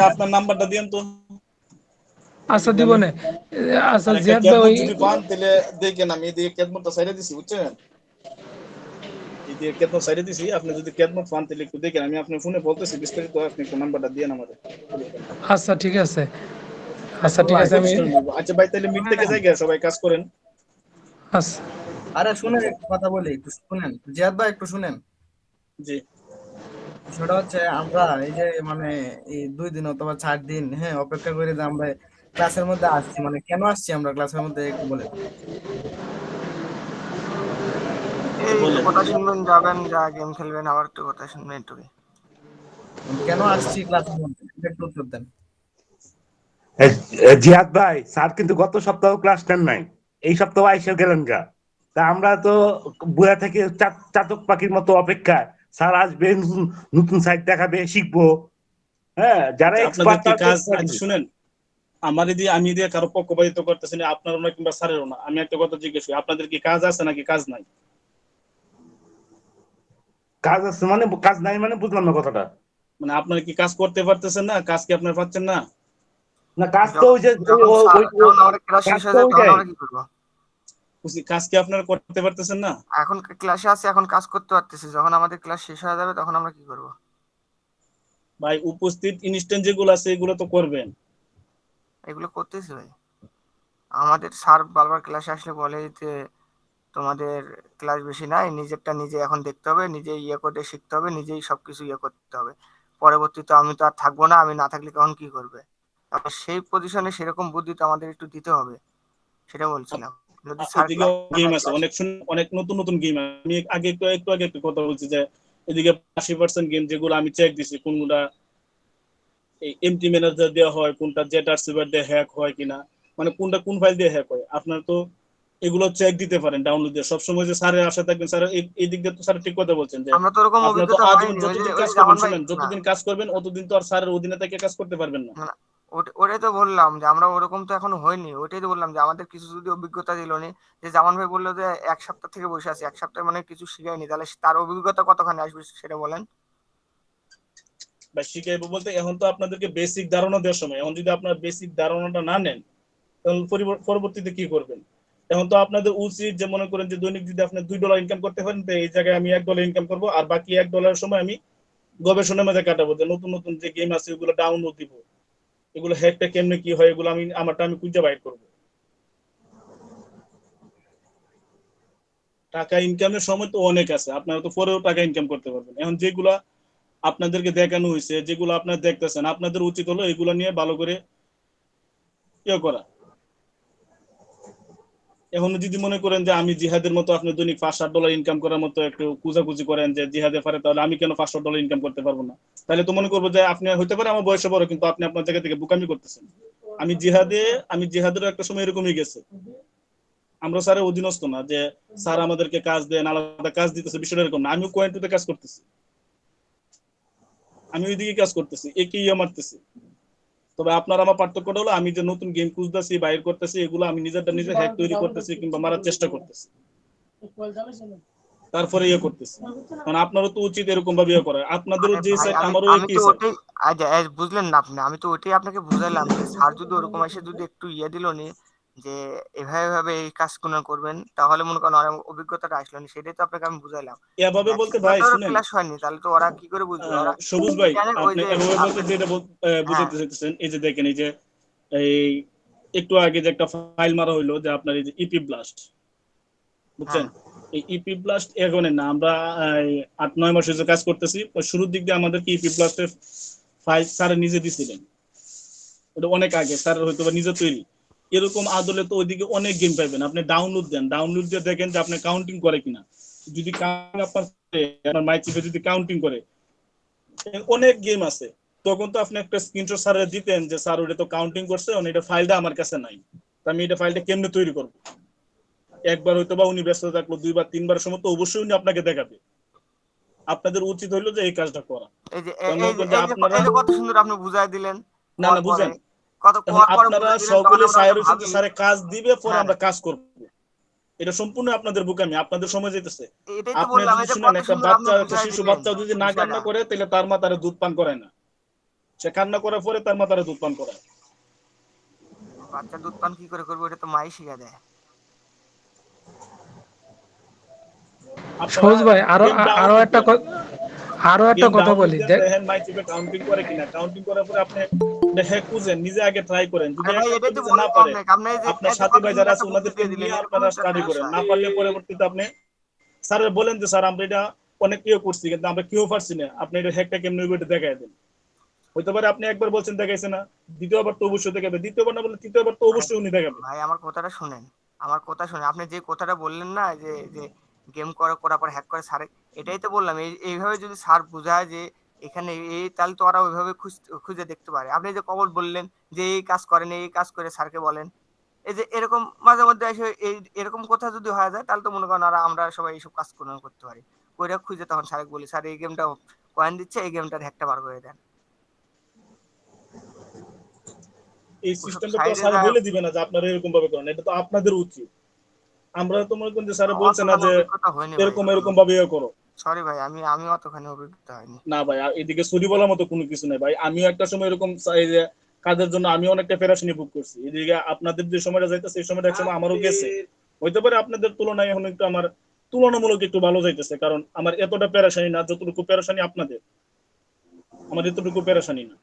আপনার নাম্বারটা দিন তো। আচ্ছা দিব না। আচ্ছা জিয়াদ ভাই ওই যদি পান তাহলে দেখেন, আমি এদিকে কেদমতটা সাইডে দিছি, বুঝছেন? এদিকে কেদমত সাইডে দিছি, আপনি যদি কেদমত পান তাহলে একটু দেখেন, আমি আপনার ফোনে বলতেছি বিস্তারিত, আপনি একটু নাম্বারটা দিয়েন আমাদের। আচ্ছা ঠিক আছে, আচ্ছা ঠিক আছে আমি। আচ্ছা ভাই তাহলে মিট থেকে যাই, সবাই কাজ করেন। আচ্ছা আরে শুনেন একটু কথা বলি, একটু শুনেন জিয়াদ ভাই, একটু শুনেন। জি সেটা হচ্ছে আমরা এই যে মানে এই 2 দিন অথবা 4 দিন হ্যাঁ অপেক্ষা করে যে আমরা ক্লাসের মধ্যে আসছি, মানে কেন আসছি আমরা ক্লাসের মধ্যে একটু বলেন। এই একটু কথা শুনবেন, যাবেন, যা গেম খেলবেন, আবার একটু কথা শুনবেন, একটু কেন আসছি ক্লাসের মধ্যে একটু উত্তর দেন। জিয়াদ ভাই, স্যার কিন্তু গত সপ্তাহ ক্লাস নেন নাই, এই সপ্তাহ আইসা গেলেন গা। তা আমরা তো বুয়া থেকে চাতক পাখির মতো অপেক্ষা, স্যার আসবে, নতুন সাইট দেখাবে, শিখবো। হ্যাঁ যারা এক্সপার্ট শুনেন, আমার দিয়ে আমি দিয়ে কারো পক্ষপাতিত্ব করতেছি না, আপনারও না কিংবা স্যারেরও না। আমি একটা কথা জিজ্ঞেস করি, আপনাদের কি কাজ আছে নাকি কাজ নাই? কাজ আছে মানে কাজ নাই মানে বুঝলাম না কথাটা। মানে আপনারা কি কাজ করতে পারতেছেন না? কাজ কি আপনারা পাচ্ছেন না? না কাজ তো ওই যে কাজ কি আপনারা করতে পারতেছেন না? এখন ক্লাসে আছি, এখন কাজ করতে পারতেছি, যখন আমাদের ক্লাস শেষ হয়ে যাবে তখন আমরা কি করব? ভাই উপস্থিত ইনস্ট্যান্ট যেগুলো আছে এগুলো তো করবেন। এগুলো করতেছি ভাই। আমাদের স্যার বারবার ক্লাসে আসলে বলে যে তোমাদের ক্লাস বেশি নাই, নিজেরটা নিজে এখন দেখতে হবে, নিজে ইয়ে করে শিখতে হবে, নিজেই সবকিছু ইয়ে করতে হবে। পরবর্তীতে আমি তো আর থাকবো না, আমি না থাকলে কখন কি করবে? তারপর সেই পজিশনে সেরকম বুদ্ধি তো আমাদের একটু দিতে হবে, সেটা বলছিলাম। যদি স্যার এদিকে গেম আছে, অনেক নতুন নতুন গেম। আমি একটু আগে একটা কথা বলছি যে এদিকে 80% গেম যেগুলো আমি চেক দিছি, কোনগুলা এই এমটি ম্যানেজার দেওয়া হয়, কোনটা জেটার সার্ভার দিয়ে হ্যাক হয় কিনা, মানে কোনটা কোন ফাইল দিয়ে হ্যাক হয়, আপনার তো এগুলো চেক দিতে পারেন ডাউনলোড দিয়ে। সবসময় যে স্যারের আশা থাকবেন, স্যার এই দিক দিয়ে তো স্যার ঠিক কথা বলছেন যে আমরা তো ওরকম আপনার তো অভিজ্ঞতা আজীবন পাইনি। যতদিন ওই কাজ যে করবেন, জামান ভাই, শুনেন, না যতদিন কাজ করবেন অতদিন তো আর স্যারের অধীনে থেকে কাজ করতে পারবেন না। না, ওটাই তো বললাম যে আমরা ওরকম তো এখনো হয়নি। ওইটাই তো বললাম যে আমাদের কিছু যদি অভিজ্ঞতা দিল নি, যে জামান ভাই বললো যে 1 সপ্তাহ থেকে বসে আছি, 1 সপ্তাহ মানে কিছু শিখাইনি, তাহলে তার অভিজ্ঞতা কতখানি আসবে সেটা বলেন। বা শিখাইবো বলতে এখন তো আপনাদেরকে বেসিক ধারণা দেওয়ার সময়, এখন যদি আপনার বেসিক ধারণাটা না নেন তাহলে পরবর্তীতে কি করবেন? এখন তো আপনাদের উচিত যে মনে করেন যে দৈনিক যদি আপনি $2 ইনকাম করতে পারেন, তো এই জায়গায় আমি $1 ইনকাম করবো, আর বাকি $1 সময় আমি গবেষণার মাঝে কাটাবো, যে নতুন নতুন যে গেম আছে ওগুলো ডাউনলোড দিব, এগুলো হ্যাকটা কেমনে কি হয় এগুলো আমি আমারটা আমি খুঁজে বাইর করবো। টাকা ইনকামের সময় তো অনেক আছে, আপনারা তো পরেও টাকা ইনকাম করতে পারবেন। এখন যেগুলা আপনাদেরকে দেখানো হয়েছে, যেগুলো আপনারা দেখতেছেন, আপনাদের উচিত হলো এগুলো নিয়ে ভালো করে ইয়ে করা। এখন যদি মনে করেন যে আমি জিহাদের মতো আপনি দৈনিক $5-8 ইনকাম করার মতো একটু কুজাকুজি করেন যে জিহাদে পারে, তাহলে আমি কেন $5-8 ইনকাম করতে পারবো না? তাহলে তো মনে করবো যে আপনি হইতে পারে আমার বয়সে বড়, কিন্তু আপনি আপনার জায়গা থেকে বোকামি করতেছেন। আমি জিহাদের একটা সময় এরকমই গেছে, আমরা স্যারের অধীনস্থ না যে স্যার আমাদেরকে কাজ দেন, আলাদা কাজ দিতেছে, বিষয়টা এরকম না। আমিও কোয়েন্টুতে কাজ করতেছি, আমি ওইদিকে কাজ করতেছি, একই ইয়ে মারতেছি। তবে আপনার আমার পার্থক্যটা হলো আমি যে নতুন গেম খুঁজতেছি, বাইর করতেছি, এগুলো আমি নিজেরটা নিজে হ্যাক তৈরি করতেছি কিংবা মারার চেষ্টা করতেছি, তারপরে ইয়ে করতেছি। কারণ আপনারও তো উচিত এরকম ভাবে ইয়ে করা, আপনাদেরও যে ভাই সাইড আমি আমারও আমি একই তো সাইড। ওটাই বুঝলেন না আপনি, আমি তো ওটাই আপনাকে বুঝাইলাম যে স্যার যদি ওরকম এসে যদি একটু ইয়ে দিল নি যে এভাবে এভাবে এই কাজগুলো করবেন, তাহলে মনে করেন ওরা অভিজ্ঞতাটা আসলো না, সেটাই তো আপনাকে আমি বুঝাইলাম। এভাবে এক বলতে সপ্তাহ ভাই তো শুনেন, ক্লাস হয়নি, তাহলে তো ওরা কি করে বুঝবে? ওরা সবুজ কি ভাই জানে ওই আপনি যে এভাবে বলতে আপনার যেটা হ্যাঁ বুঝাইতে চাইতেছেন, এই যে দেখেন, এই যে এই একটু আগে যে একটা ফাইল মারা হইলো যে আপনার এই যে ইপি ব্লাস্ট, বুঝছেন? হ্যাঁ এই ইপি ব্লাস্ট এগোনে না, আমরা 8-9 মাস হয়েছে কাজ করতেছি। ওই শুরুর দিক দিয়ে আমাদেরকে ইপি ব্লাস্টের ফাইল স্যার নিজে দিছিলেন, ওটা অনেক আগে স্যার হয়তো বা নিজে তৈরি। এরকম আদলে তো ওইদিকে অনেক গেম পাইবেন, আপনি ডাউনলোড দেন, ডাউনলোড দিয়ে দেখেন যে আপনি কাউন্টিং করে কিনা। যদি আপনার মাই চিপে যদি কাউন্টিং করে, অনেক গেম আছে। তখন তো আপনি একটা স্ক্রিনশট স্যারের দিতেন যে স্যার ওটা তো কাউন্টিং করছে, এটা ফাইলটা আমার কাছে নাই, তো আমি এটা ফাইলটা কেমনে তৈরি করবো? একবার হয়তো বা উনি ব্যস্ত থাকলো, 2-3 সময় তো অবশ্যই উনি আপনাকে দেখাবে। আপনাদের উচিত হইলো যে এই কাজটা করা। এই যে আপনারা এই যে কত সুন্দর আপনি বুঝাই দিলেন। না পর না পরে বুঝেন, কত এখন পর পরে আপনারা বুঝাই দিলেন, তখন সকলে আমরা স্যারের হয়তো উচিত ভাবি স্যারে কাজ দিবে, পরে হ্যাঁ আমরা কাজ করব। এটা সম্পূর্ণ আপনাদের বোকামি, আপনাদের সময় যেতেছে। এটাই তো আপনি বললাম, যদি এই যে শুনেন, কত একটা সুন্দর আপনি বাচ্চা, একটা বুঝাই শিশু দিলেন বাচ্চা যদি না বিষয়টা। কান্না করে তাহলে তার মা তারে দুধ পান করায় না, সে কান্না করার পরে তার মা তারে দুধ পান করায়। বাচ্চা দুধ পান কি করে করবে, এটা তো মাই শিখা দেয়। আপনারা সবুজ ভাই আরো গেম আরো ডাউনলোড একটা দেন, আরো একটা গেম কথা ডাউনলোড বলি দেন, দেখ। দেখেন মাই চিপে কাউন্টিং করে কিনা। কাউন্টিং করার পরে আপনি হ্যাক খুঁজেন, নিজে আগে ট্রাই করেন। যদি আরে ভাই একটা এটাই তো নিজে না বললাম পারে, আপনাকে, আপনি আপনার এই যে সাথী কত ভাই সুন্দর যারা আছে একটা বুদ্ধি ওনাদেরকে দিয়ে দিলেন, নিয়ে এরকমই আপনারা তো একটা স্টাডি করেন। বিষয়। না পারলে পরবর্তীতে আপনি স্যারের বলেন যে স্যার আমরা এটা অনেক ইয়ে করছি কিন্তু আমরা কেউ পারছি না, আপনি এটা হ্যাকটা কেমনি এটা দেখাই দেন। হইতে পারে আপনি একবার বলছেন দেখাইছে না, দ্বিতীয়বার তো অবশ্যই দেখাবে, দ্বিতীয়বার না বলে তৃতীয়বার তো ভাই অবশ্যই উনি দেখাবে। ভাই আমার কথাটা শুনেন, আমার কথা শুনে আপনি যে কথাটা বললেন না যে যে গেম করার পর হ্যাক করে স্যার, এটাই তো বললাম। এইভাবে যদি স্যার বুঝায় যে এখানে এই, তাহলে তো ওরা ওইভাবে খুঁজে দেখতে পারে। আপনি যে কবল বললেন যে এই কাজ করেন, এই কাজ করে স্যারকে বলেন, এই যে এরকম মাঝে মধ্যে এসে এই এরকম কথা যদি হয়ে যায়, তাহলে তো মনে করেন আমরা সবাই এইসব কাজ করতে পারি। কইরা খুঁজে তখন স্যারকে বলি, স্যার এই গেমটা কয়েন দিচ্ছে, এই গেমটার হ্যাকটা বার করে দেন। এই ওসব সিস্টেমটা তো সাইডে স্যার যা বলে দিবে না যে আপনারা এরকম ভাবে করেন, এটা তো আপনাদের উচিত। আমরা তো মনে করেন যে স্যার বলছে না অতখানি যে অভিজ্ঞতা হয়নি ভাই এরকম এখনো। এরকম ভাবে ইয়ে করো। সরি ভাই, আমি অতখানি অভিজ্ঞতা হয়নি। না ভাই, এদিকে সরি বলার মতো কোনো কিছু নেই ভাই। আমিও একটা সময় এরকম এই যে কাজের জন্য আমি অনেকটা পেরেশানি ভোগ করছি। এদিকে আপনাদের যে সময়টা যাইতেছে এই সময়টা একসময় আমারও গেছে, হইতে পারে আপনাদের তুলনায় এখন একটু আমার তুলনামূলক একটু ভালো যাইতেছে, কারণ আমার এতটা পেরেশানি না যতটুকু পেরেশানি আপনাদের, আমার এতটুকু পেরেশানি না।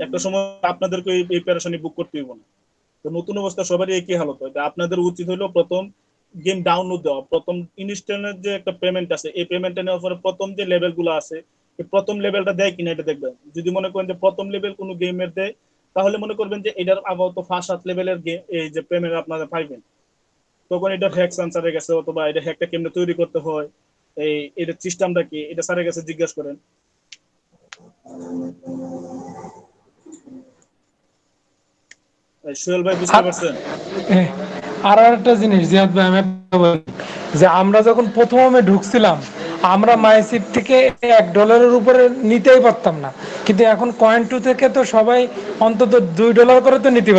একটা সময় আপনাদেরকে এই পেরেশানি বুক করতে হইব না। তো নতুন অবস্থা সবারই একই হালত হয়। আপনাদের উচিত হলো প্রথম গেম ডাউনলোড দেওয়া, প্রথম ইনস্টলের যে একটা পেমেন্ট আছে এই পেমেন্টটা নেওয়ার পরে প্রথম যে লেভেলগুলো আছে এই প্রথম লেভেলটা দেয় কিনা এটা দেখবেন। যদি মনে করেন যে প্রথম লেভেল কোনো গেমের দেয় তাহলে মনে করবেন যে এটার আপাতত 5-7 লেভেলের এই যে পেমেন্ট আপনারা পাইবেন, তখন এটা হ্যাক সান্সারে গেছে অথবা এটা হ্যাকটা কেমনে তৈরি করতে হয়, এটা সিস্টেমটা কি এটা স্যারের কাছে জিজ্ঞাসা করেন। সোহেল ভাই বুঝতে পারছেন? আর একটা জিনিস জিয়াদ ভাই, আমি একটা বলি যে আমরা যখন প্রথমে ঢুকছিলাম আমরা মাইসিপ থেকে $1 উপরে নিতেই পারতাম না, কিন্তু এখন কয়েন 2 থেকে তো সবাই অন্তত $2 করে তো নিতে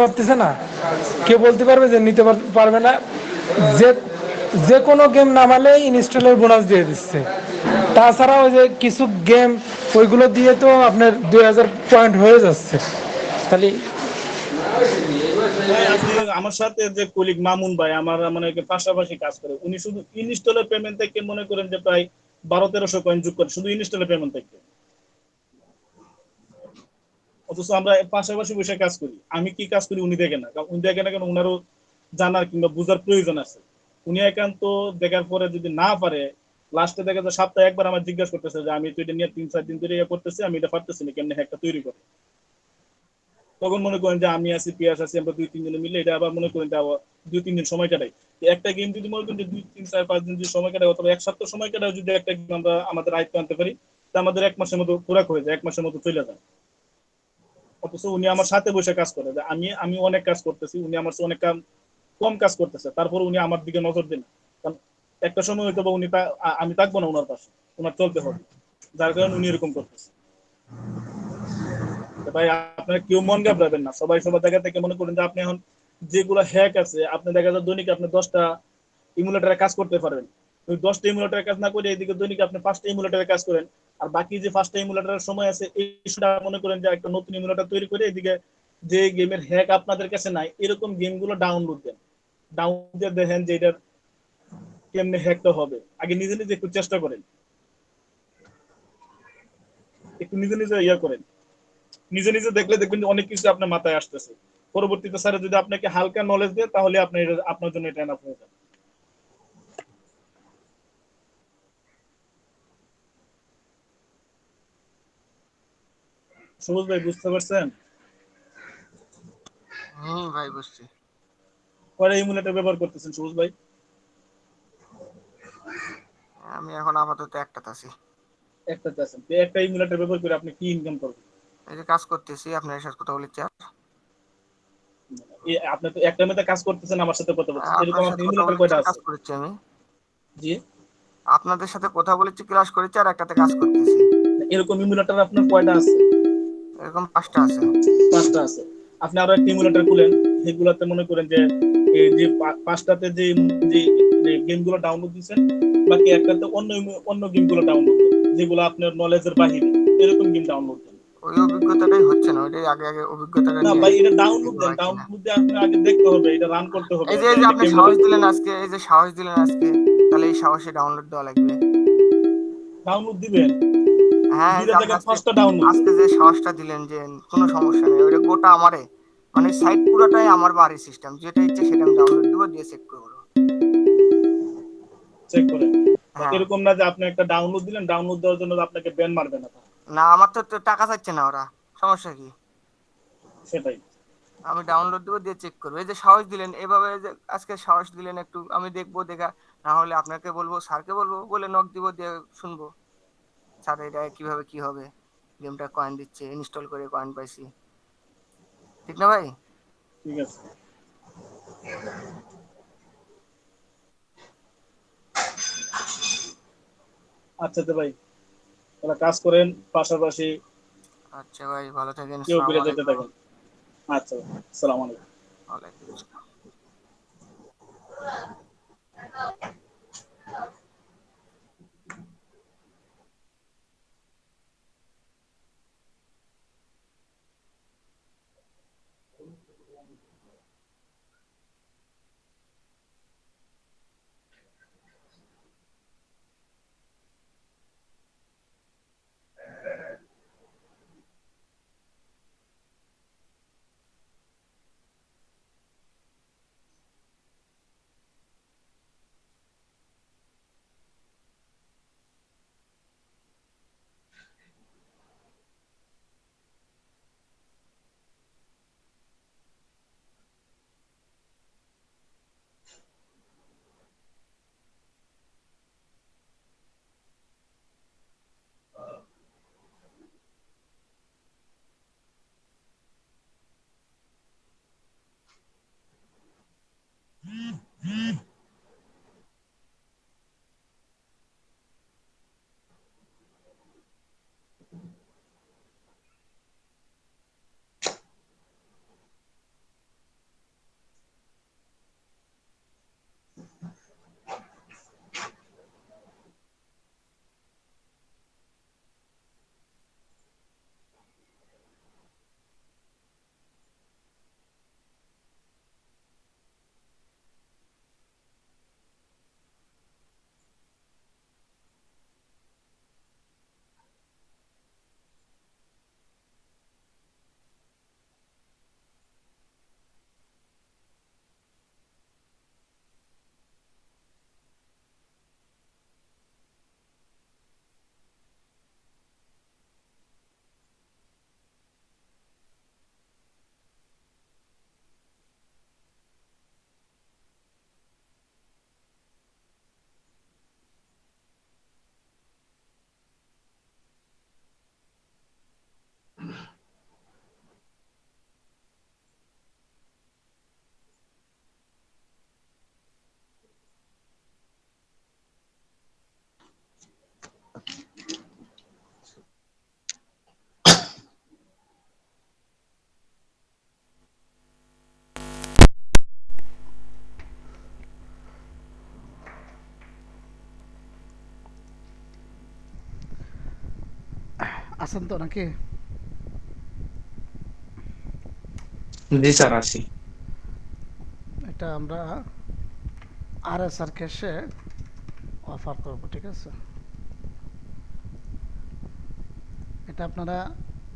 পারতেছে না। কেউ বলতে পারবে যে নিতে পারবে না? যে যে কোনো গেম নামালে ইনস্টলের বোনাস দিয়ে দিচ্ছে। তাছাড়া ওই যে কিছু গেম ওইগুলো দিয়ে তো আপনার 2000 পয়েন্ট হয়ে যাচ্ছে। তাহলে আমার সাথে যে কলিগ মামুন ভাই আমার মানে পাশাপাশি কাজ করে, উনি শুধু ইনস্টলের পেমেন্ট থেকে মনে করেন যে প্রায় 1200-1300 কয়েন যোগ করে শুধু ইনস্টলের পেমেন্ট থেকে। অথচ আমরা পাশাপাশি বসে কাজ করি, আমি কি কাজ করি উনি দেখেন না, কারণ উনি দেখেন না কেন উনারও জানার কিংবা বুঝার প্রয়োজন আছে। উনি একান্ত দেখার পরে যদি না পারে লাস্টে দেখা যায় সপ্তাহে একবার আমার জিজ্ঞাসা করতেছে যে আমি তো এটা নিয়ে 3-4 দিন ধরে করতেছি, আমি এটা পারতেছি না, কেমনে হ্যাকটা তৈরি করে। তখন মনে করেন যে আমি আছি পিয়াস আছি আমরা 2-3 জনে মিলে এটা আবার মনে করেন যে 2-3 দিন সময় কাটাই। একটা গেম যদি মনে করেন যে 2-3-4-5 দিন যদি সময় কাটাই অথবা 1 সপ্তাহ সময় কাটাই যদি একটা গেম আমরা আমাদের আয়ত্তে আনতে পারি তা আমাদের 1 মাসের মতো পুরাক হয়ে যায়, 1 মাসের মতো চলে যায়। অথচ উনি আমার সাথে বসে কাজ করে, যে আমি অনেক কাজ করতেছি, উনি আমার অনেক কম কাজ করতেছে, তারপর উনি আমার দিকে নজর দেন। কারণ একটা সময় হয়তো বা উনি আমি থাকবো না ওনার পাশে, ওনার চলতে হবে, যার কারণে উনি এরকম করতেছে। ভাই আপনারা কেউ মন ঘাবড়াবেন না, সবাই সবার জায়গা থেকে মনে করেন যে আপনি এখন যেগুলো হ্যাক আছে আপনি দেখা যায় দৈনিক আপনি 10টা ইমুলেটরে কাজ করতে পারবেন, ওই 10টা ইমুলেটরে কাজ না করে এদিকে দৈনিক আপনি 5টা ইমুলেটরে কাজ করেন, আর বাকি যে 5টা ইমুলেটরের সময় আছে এই সময়টা মনে করেন যে একটা নতুন ইমুলেটর তৈরি করে এদিকে যে গেমের হ্যাক আপনাদের কাছে নাই এরকম গেমগুলো ডাউনলোড দেন, ডাউনলোড দিয়ে দেখেন যে এটার কেমনে হ্যাকটা হবে। আগে নিজে নিজে একটু চেষ্টা করেন, একটু নিজে নিজে ইয়া করেন, নিজে নিজে দেখলে দেখবেন যে অনেক কিছু আপনার মাথায় আসতেছে। পরবর্তীতে স্যার যদি আপনাকে হালকা নলেজ দেয় তাহলে আপনি আপনার জন্য এটা এনাফ হয়ে যাবে। সবুজ ভাই বুঝতে পারছেন? ভাই বুঝছি। কয়টা ইমুলেটর ব্যবহার করতেছেন সবুজ ভাই? আমি এখন আপাতত একটাতে আছি। একটাতে আছেন, একটা ইমুলেটর ব্যবহার করে আপনি কি ইনকাম করবেন? এই যে কাজ করতেছি আপনার সাথে কথা বলছি, আপনি তো একটা মধ্যে কাজ করতেছেন আমার সাথে কথা বলছেন, এরকম আপনার আপনি সাথে কথা ইমুলেটর বলেছি কয়টা কাজ আছে? করেছি আমি। জি আপনাদের সাথে কথা বলেছি ক্লাস করেছি আর একটাতে কাজ করতেছি। এরকম ইমুলেটর আপনার কয়টা আছে? এরকম 5টা আছে। 5টা আছে। আপনি আরো একটা ইমুলেটর খুলেন, সেগুলোতে মনে করেন যে এই যে 5টাতে যে গেমগুলো ডাউনলোড দিয়েছেন বাকি একটাতে অন্য গেমগুলো ডাউনলোড দেন যেগুলো আপনার নলেজের বাহিরে, এরকম গেম ডাউনলোড দেন। ওই অভিজ্ঞতাটাই হচ্ছে না, ওইটাই আগে অভিজ্ঞতাটা না নিয়ে ভাই এটা ডাউনলোড দেন, ডাউনলোড দিয়ে আপনি আগে দেখতে হবে, এটা রান করতে হবে। এই যে আপনি সাহস দিলেন আজকে, এই যে সাহস দিলেন আজকে, তাহলে এই সাহসে ডাউনলোড দেওয়া লাগবে। ডাউনলোড দিবেন? হ্যাঁ আজকে যে সাহসটা দিলেন যে কোনো সমস্যা নেই, ওইটা গোটা আমারে মানে সাইট পুরোটাই আমার বাড়ি সিস্টেম, যেটা ইচ্ছে সেটা আমি ডাউনলোড দেবো দিয়ে চেক করব। চেক করেন, এরকম না যে আপনি একটা ডাউনলোড দিলেন ডাউনলোড দেওয়ার জন্য আপনাকে ব্যান মারবে না। না আমার তো টাকা চাইছে না ওরা, সমস্যা কি? সেটাই আমি ডাউনলোড দেবো দিয়ে চেক করবো। এই যে সাহস দিলেন এভাবে, যে আজকে সাহস দিলেন একটু, আমি দেখবো, দেখা না হলে আপনাকে বলবো, স্যারকে বলবো, বলে নক দিব, দিয়ে শুনবো স্যার এটা কিভাবে কি হবে, গেমটা কয়েন দিচ্ছে, ইনস্টল করে কয়েন পাইছি, ঠিক না ভাই? ঠিক আছে। আচ্ছা তো ভাই তাহলে কাজ করেন পাশাপাশি। আচ্ছা ভাই ভালো থাকেন, কেউ ফিরে যেতে থাকেন। আচ্ছা আসসালামু আলাইকুম। ওয়ালাইকুম আসসালাম। আছেন তো নাকি? জি স্যার আছি। এটা আমরা RSR ক্যাশে অফার করব, ঠিক আছে? এটা আপনারা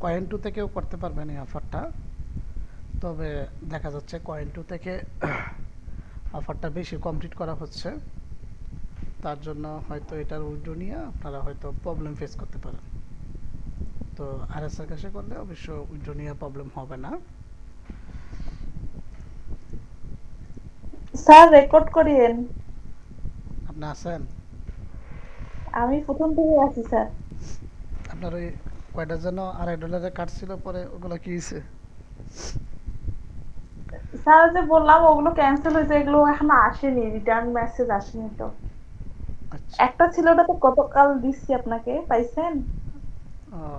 কয়েন 2 থেকেও করতে পারবেন এই অফারটা, তবে দেখা যাচ্ছে কয়েন 2 থেকে অফারটা বেশি কমপ্লিট করা হচ্ছে, তার জন্য হয়তো এটার উইথড্র নিয়ে আপনারা হয়তো প্রবলেম ফেস করতে পারেন। তো RSR ক্যাশে করলে অবশ্য উইথড্র নিয়ে প্রবলেম হবে না। স্যার রেকর্ড করিয়েন। আপনি আছেন? আমি প্রথম থেকে আছি স্যার। আপনার ওই কয়টা যেন $2.5 কাটছিল, পরে ওগুলো কি হয়েছে? স্যার যে বললাম ওগুলো ক্যান্সেল হয়েছে, এগুলো এখনো আসেনি, রিটার্ন মেসেজ আসেনি তো। একটা ছিল, ওটা তো গতকাল দিচ্ছি আপনাকে, পাইছেন?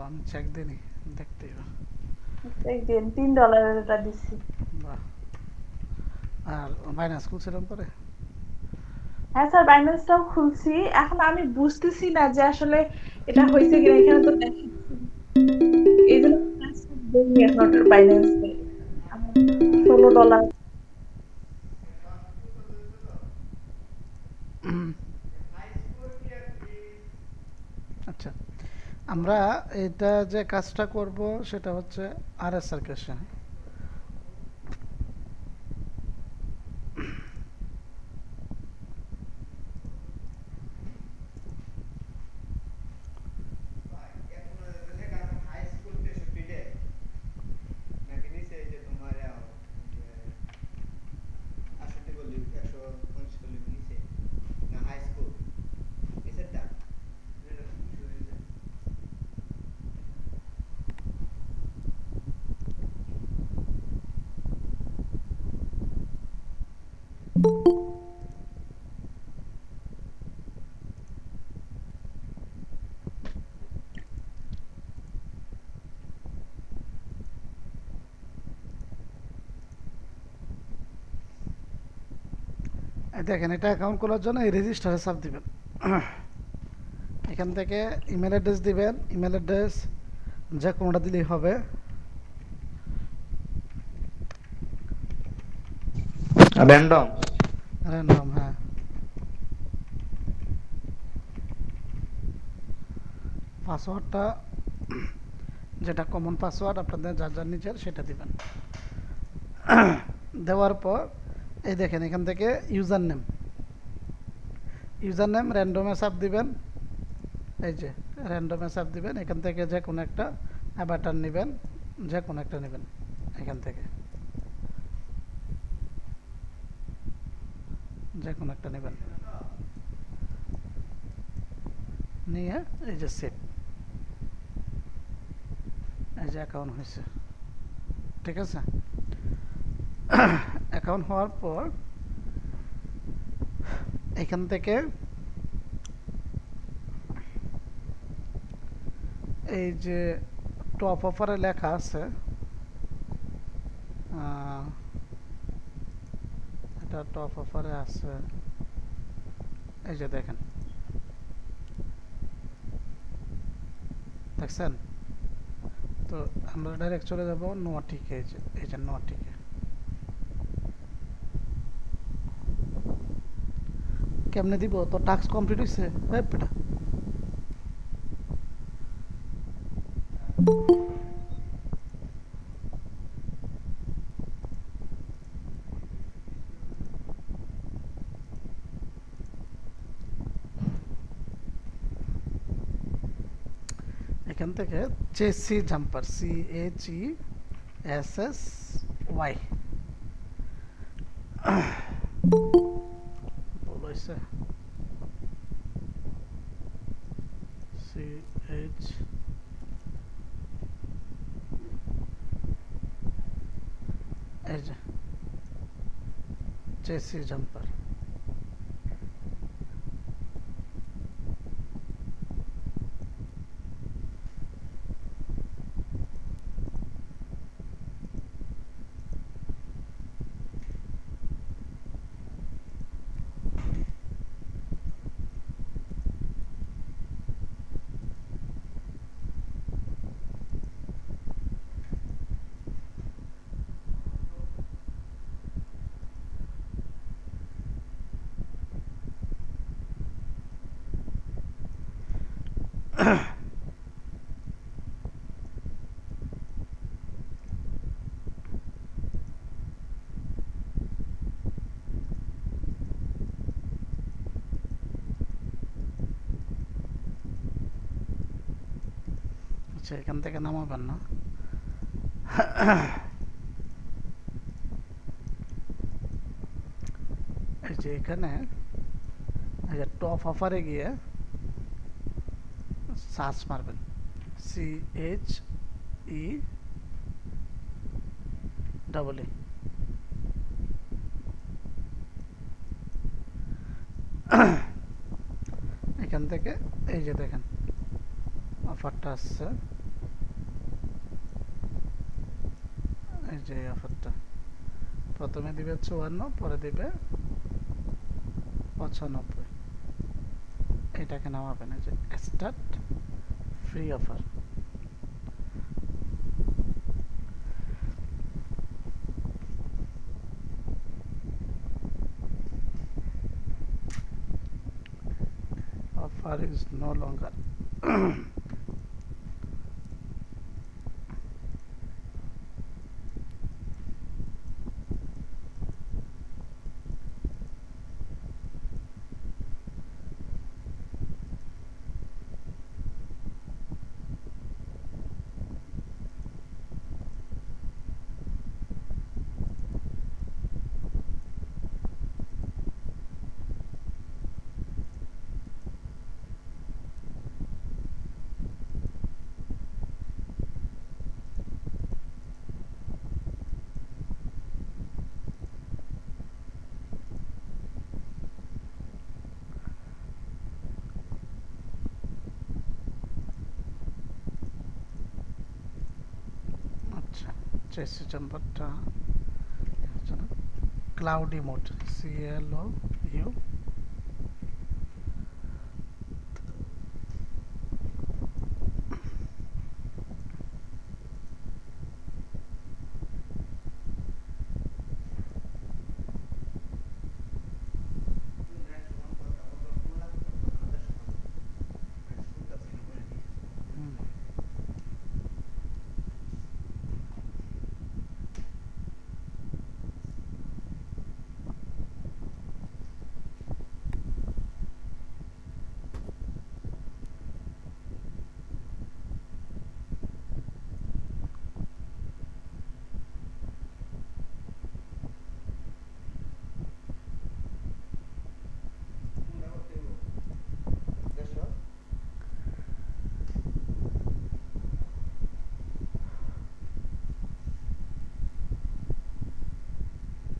আমি চেক দিইনি, দেখতে হবে। একদিন $3 এটা দিচ্ছি। বাহ। আর বাইনান্স খুলছিলাম পরে? হ্যাঁ স্যার, বাইন্যান্সটাও খুলছি। এখন আমি বুঝতেছি না যে আসলে এটা হয়েছে কিনা, এখানে তো এই জন্য এখন বাইন্যান্সে $16। আচ্ছা, আমরা এটা যে কাজটা করব সেটা হচ্ছে RSR ক্যাশে। দেখেন, এটা অ্যাকাউন্ট খোলার জন্য এই রেজিস্টারে চাপ দিবেন। এখান থেকে ইমেল অ্যাড্রেস দিবেন, ইমেল অ্যাড্রেস যে কোনোটা দিলেই হবে। র্যান্ডম র্যান্ডম, হ্যাঁ। পাসওয়ার্ডটা যেটা কমন পাসওয়ার্ড আপনাদের যার যার নিজের সেটা দিবেন। দেওয়ার পর এই দেখেন এখান থেকে ইউজার নেম র্যান্ডমে চাপ দিবেন। এই যে র্যান্ডমে চাপ দিবেন, এখান থেকে যে কোনো একটা অ্যাভাটার নেবেন, যে কোনো একটা নেবেন এখান থেকে, যে কোনো একটা নেবেন, নিয়ে এই যে সেভ, এই যে অ্যাকাউন্ট হয়েছে, ঠিক আছে? অ্যাকাউন্ট হওয়ার পর এখান থেকে এই যে টপ অফারে লেখা আছে, এটা টপ অফারে আছে, এই যে দেখেন, দেখছেন? তো আমরা ডাইরেক্ট চলে যাব নোটিকে, এই যে নোটিকে। কেমনে দিব? তো টাস্ক কমপ্লিট হয়েছে বেটা। এখান থেকে চেসি জাম্পার, CHESSY বলেছে CH এই যে চেসি জাম্পার। আচ্ছা, এখান থেকে নামাবেন না। এই যে এখানে এই যে টপ অফারে গিয়ে সার্চ মারবেন, CHE এখান থেকে এই যে দেখেন অফারটা আসছে, এই যে অফারটা প্রথমে দিবে 54, পরে দিবে 95। এটাকে নামাবেন, এই যে start free offer. Offer is no longer আচ্ছা, চেসি চেম্বারটা ক্লাউডি মোড, CLOU।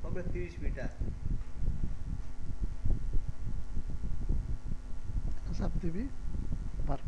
হবে 30 মিটার। চাপ দিবি পার।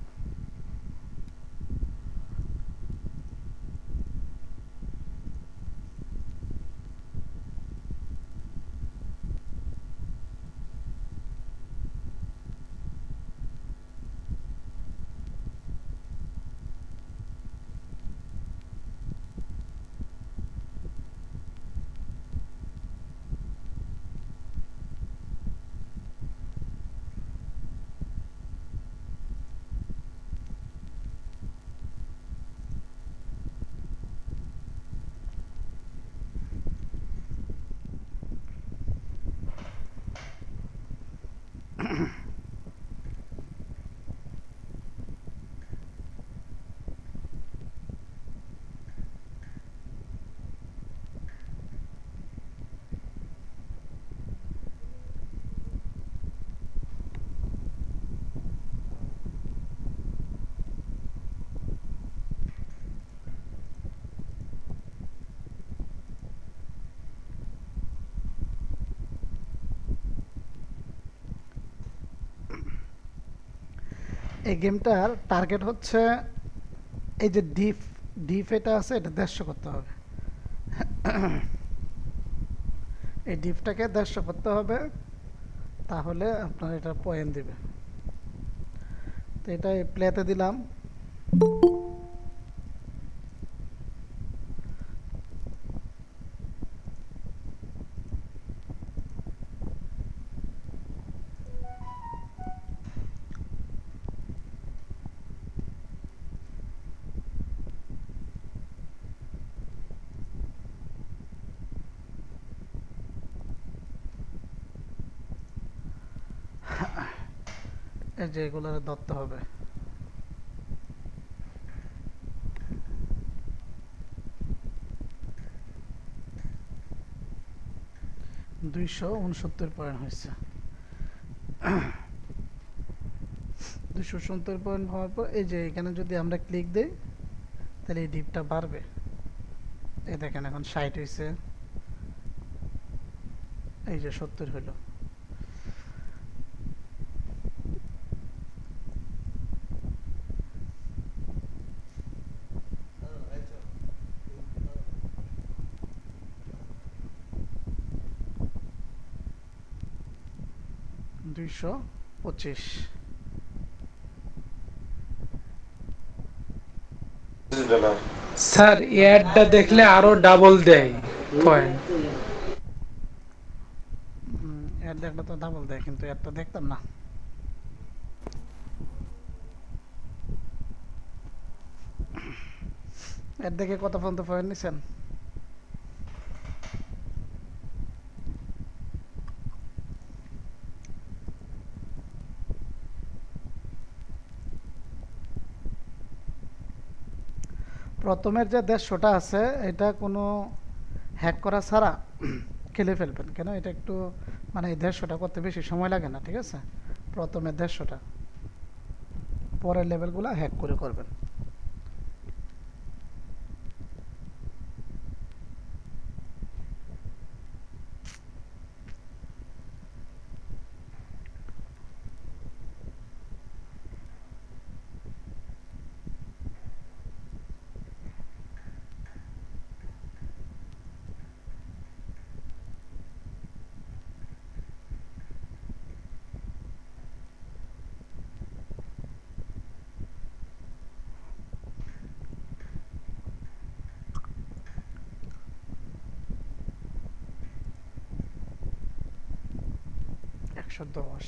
এই গেমটার টার্গেট হচ্ছে এই যে ডিফ এটা আছে, এটা 150 করতে হবে। এই ডিফটাকে 150 করতে হবে, তাহলে আপনার এটা পয়েন্ট দিবে। তো এটা প্লেতে দিলাম, এই যে এগুলো ধরতে হবে। $269 হয়েছে। 269 হওয়ার পর এই যে এখানে যদি আমরা ক্লিক দেই তাহলে এই ডিপটা বাড়বে। এই দেখেন এখন 60 হয়েছে, এই যে 70 হলো। $225। স্যার অ্যাডটা দেখলে আরো ডাবল দেয় পয়েন্ট। অ্যাড দেখলে তো ডাবল দেয়, কিন্তু অ্যাডটা দেখতাম না। অ্যাড দেখে কত পর্যন্ত পয়েন্ট নিছেন? প্রথমের যে 150টা আছে এটা কোনো হ্যাক করা ছাড়া খেলে ফেলবেন। কেন এটা একটু মানে এই 150টা করতে বেশি সময় লাগে না, ঠিক আছে? প্রথমের 150টা, পরের লেভেলগুলো হ্যাক করে করবেন। $110।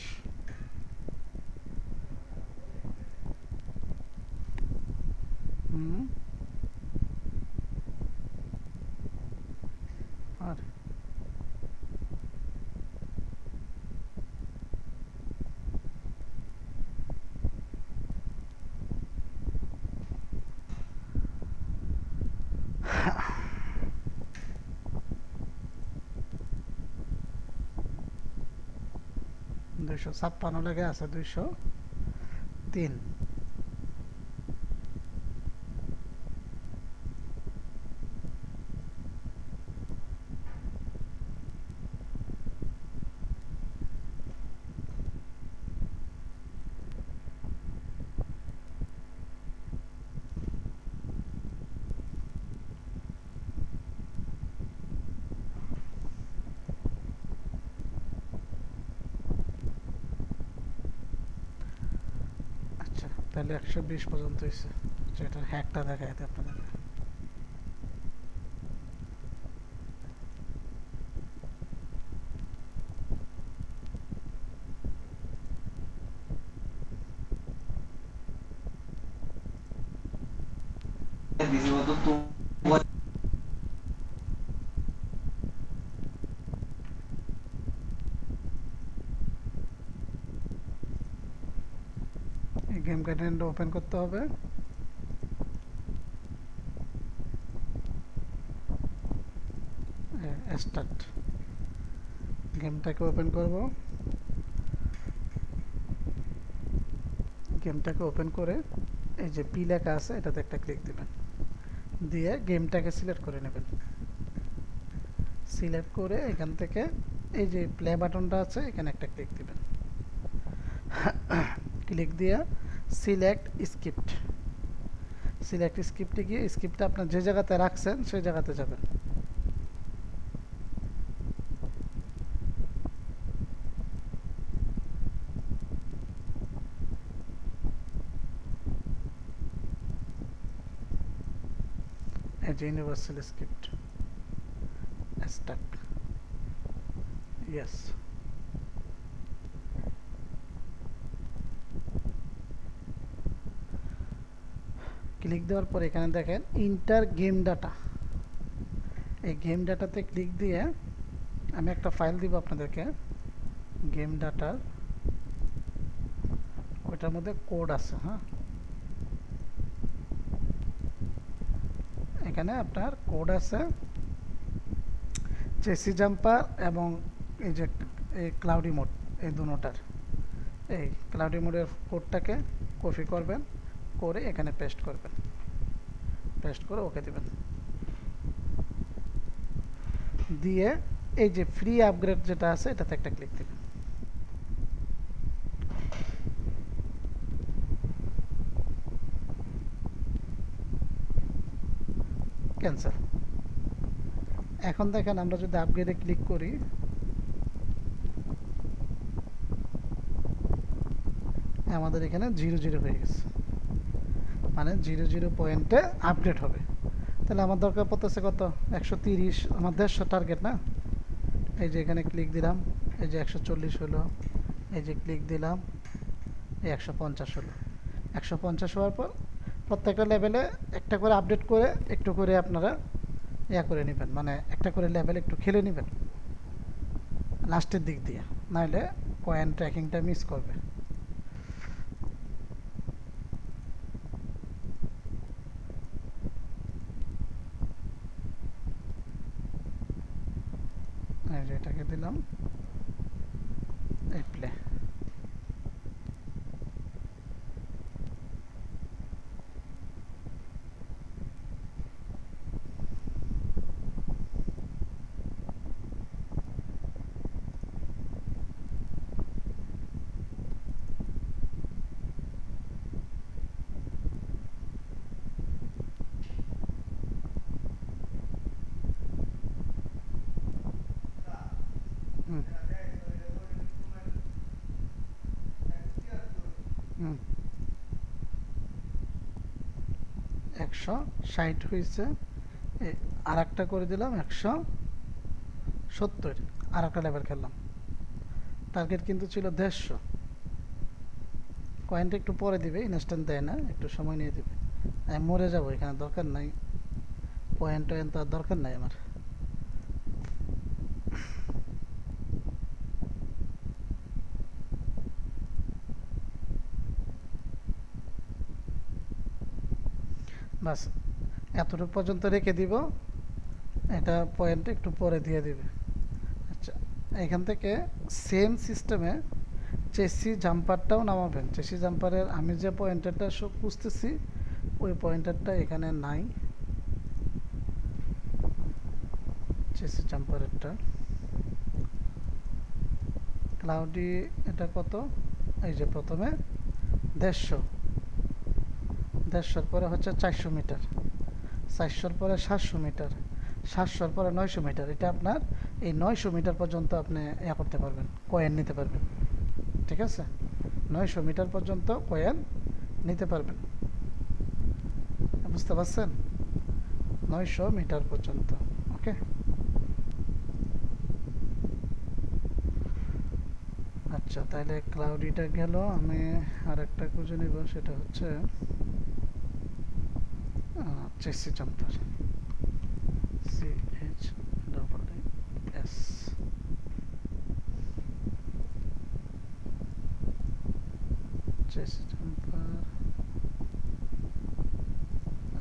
আর $256 লেগে আছে, 203। আচ্ছা, তাহলে 120 পর্যন্ত হয়েছে। যেটা হ্যাকটা দেখায় আপনাদের। গেম কন্টেন্ট ওপেন করতে হবে। স্টার্ট, গেমটাকে ওপেন করব। গেমটাকে ওপেন করে এই যে পি লেখা আছে এটাতে একটা ক্লিক দিবেন, দিয়ে গেমটাকে সিলেক্ট করে নেবেন। সিলেক্ট করে এখান থেকে এই যে প্লে বাটনটা আছে এখানে একটা ক্লিক দিবেন। ক্লিক দিয়ে সিলেক্ট স্ক্রিপ্ট, সিলেক্ট স্ক্রিপ্টে গিয়ে স্ক্রিপ্টটা আপনার যে জায়গাতে রাখছেন সেই জায়গাতে যাবেন। এই যে universal script start, yes. Click দেওয়ার পর এখানে দেখেন ইন্টার গেম ডাটা, এই গেম ডাটাতে ক্লিক দিয়ে আমি একটা ফাইল দিব আপনাদেরকে, গেম ডাটার ওইটার মধ্যে কোড আছে। হ্যাঁ, এখানে আপনার কোড আছে চেসি জাম্পার এবং এই যে এই ক্লাউডি মোড, এই দুটোটার এই ক্লাউডি মোডের কোডটাকে কপি করবেন, করে এখানে পেস্ট করবেন, পেস্ট করে ওকে দিবেন, দিয়ে এই যে ফ্রি আপগ্রেড যেটা আছে এটাতে একটা ক্লিক দিবেন। ক্যান্সেল। এখন দেখেন আমরা যদি আপগ্রেডে ক্লিক করি, আমাদের এখানে 00 হয়ে গেছে, মানে 00 পয়েন্টে আপডেট হবে। তাহলে আমার দরকার পড়তেছে কত, 130, আমার 150 টার্গেট না। এই যে এখানে ক্লিক দিলাম, এই যে 140 হলো, এই যে ক্লিক দিলাম, এই 150 হলো। 150 হওয়ার পর প্রত্যেকটা লেভেলে একটা করে আপডেট করে একটু করে আপনারা ইয়া করে নেবেন, মানে একটা করে লেভেল একটু খেলে নেবেন লাস্টের দিক দিয়ে, নাহলে কয়েন ট্র্যাকিংটা মিস করবে। এটাকে দিলাম এই প্লে। হুম হুম 160 হয়েছে, আর একটা করে দিলাম 170, আর একটা লেভেল খেললাম। টার্গেট কিন্তু ছিল 150। কয়েনটা একটু পরে দিবে, ইনস্ট্যান্ট দেয় না, একটু সময় নিয়ে দিবে। আমি মরে যাবো এখানে, দরকার নাই পয়েন্ট টয়েন্ট, তো আর দরকার নাই আমার। বাস এতটুকু পর্যন্ত রেখে দিব, এটা পয়েন্ট একটু পরে দিয়ে দিবে। আচ্ছা, এখান থেকে সেম সিস্টেমে চেসি জাম্পারটাও নামাবেন। চেসি জাম্পারের আমি যে পয়েন্টারটা খুঁজতেছি ওই পয়েন্টারটা এখানে নাই, চেসি জাম্পারেরটা। ক্লাউডি এটা কত, এই যে প্রথমে 150, 150 পরে হচ্ছে 400 মিটার, 400 পরে 700 মিটার, 700 পরে 900 মিটার। এটা আপনার এই 900 মিটার পর্যন্ত আপনি ইয়া করতে পারবেন, কয়েন নিতে পারবেন। ঠিক আছে, 900 মিটার পর্যন্ত কয়েন নিতে পারবেন, বুঝতে পারছেন? 900 মিটার পর্যন্ত। ওকে, আচ্ছা তাহলে ক্লাউডিটা গেল। আমি আর একটা খুঁজে নিব, সেটা হচ্ছে chassis jumper, CHES। Chassis jumper,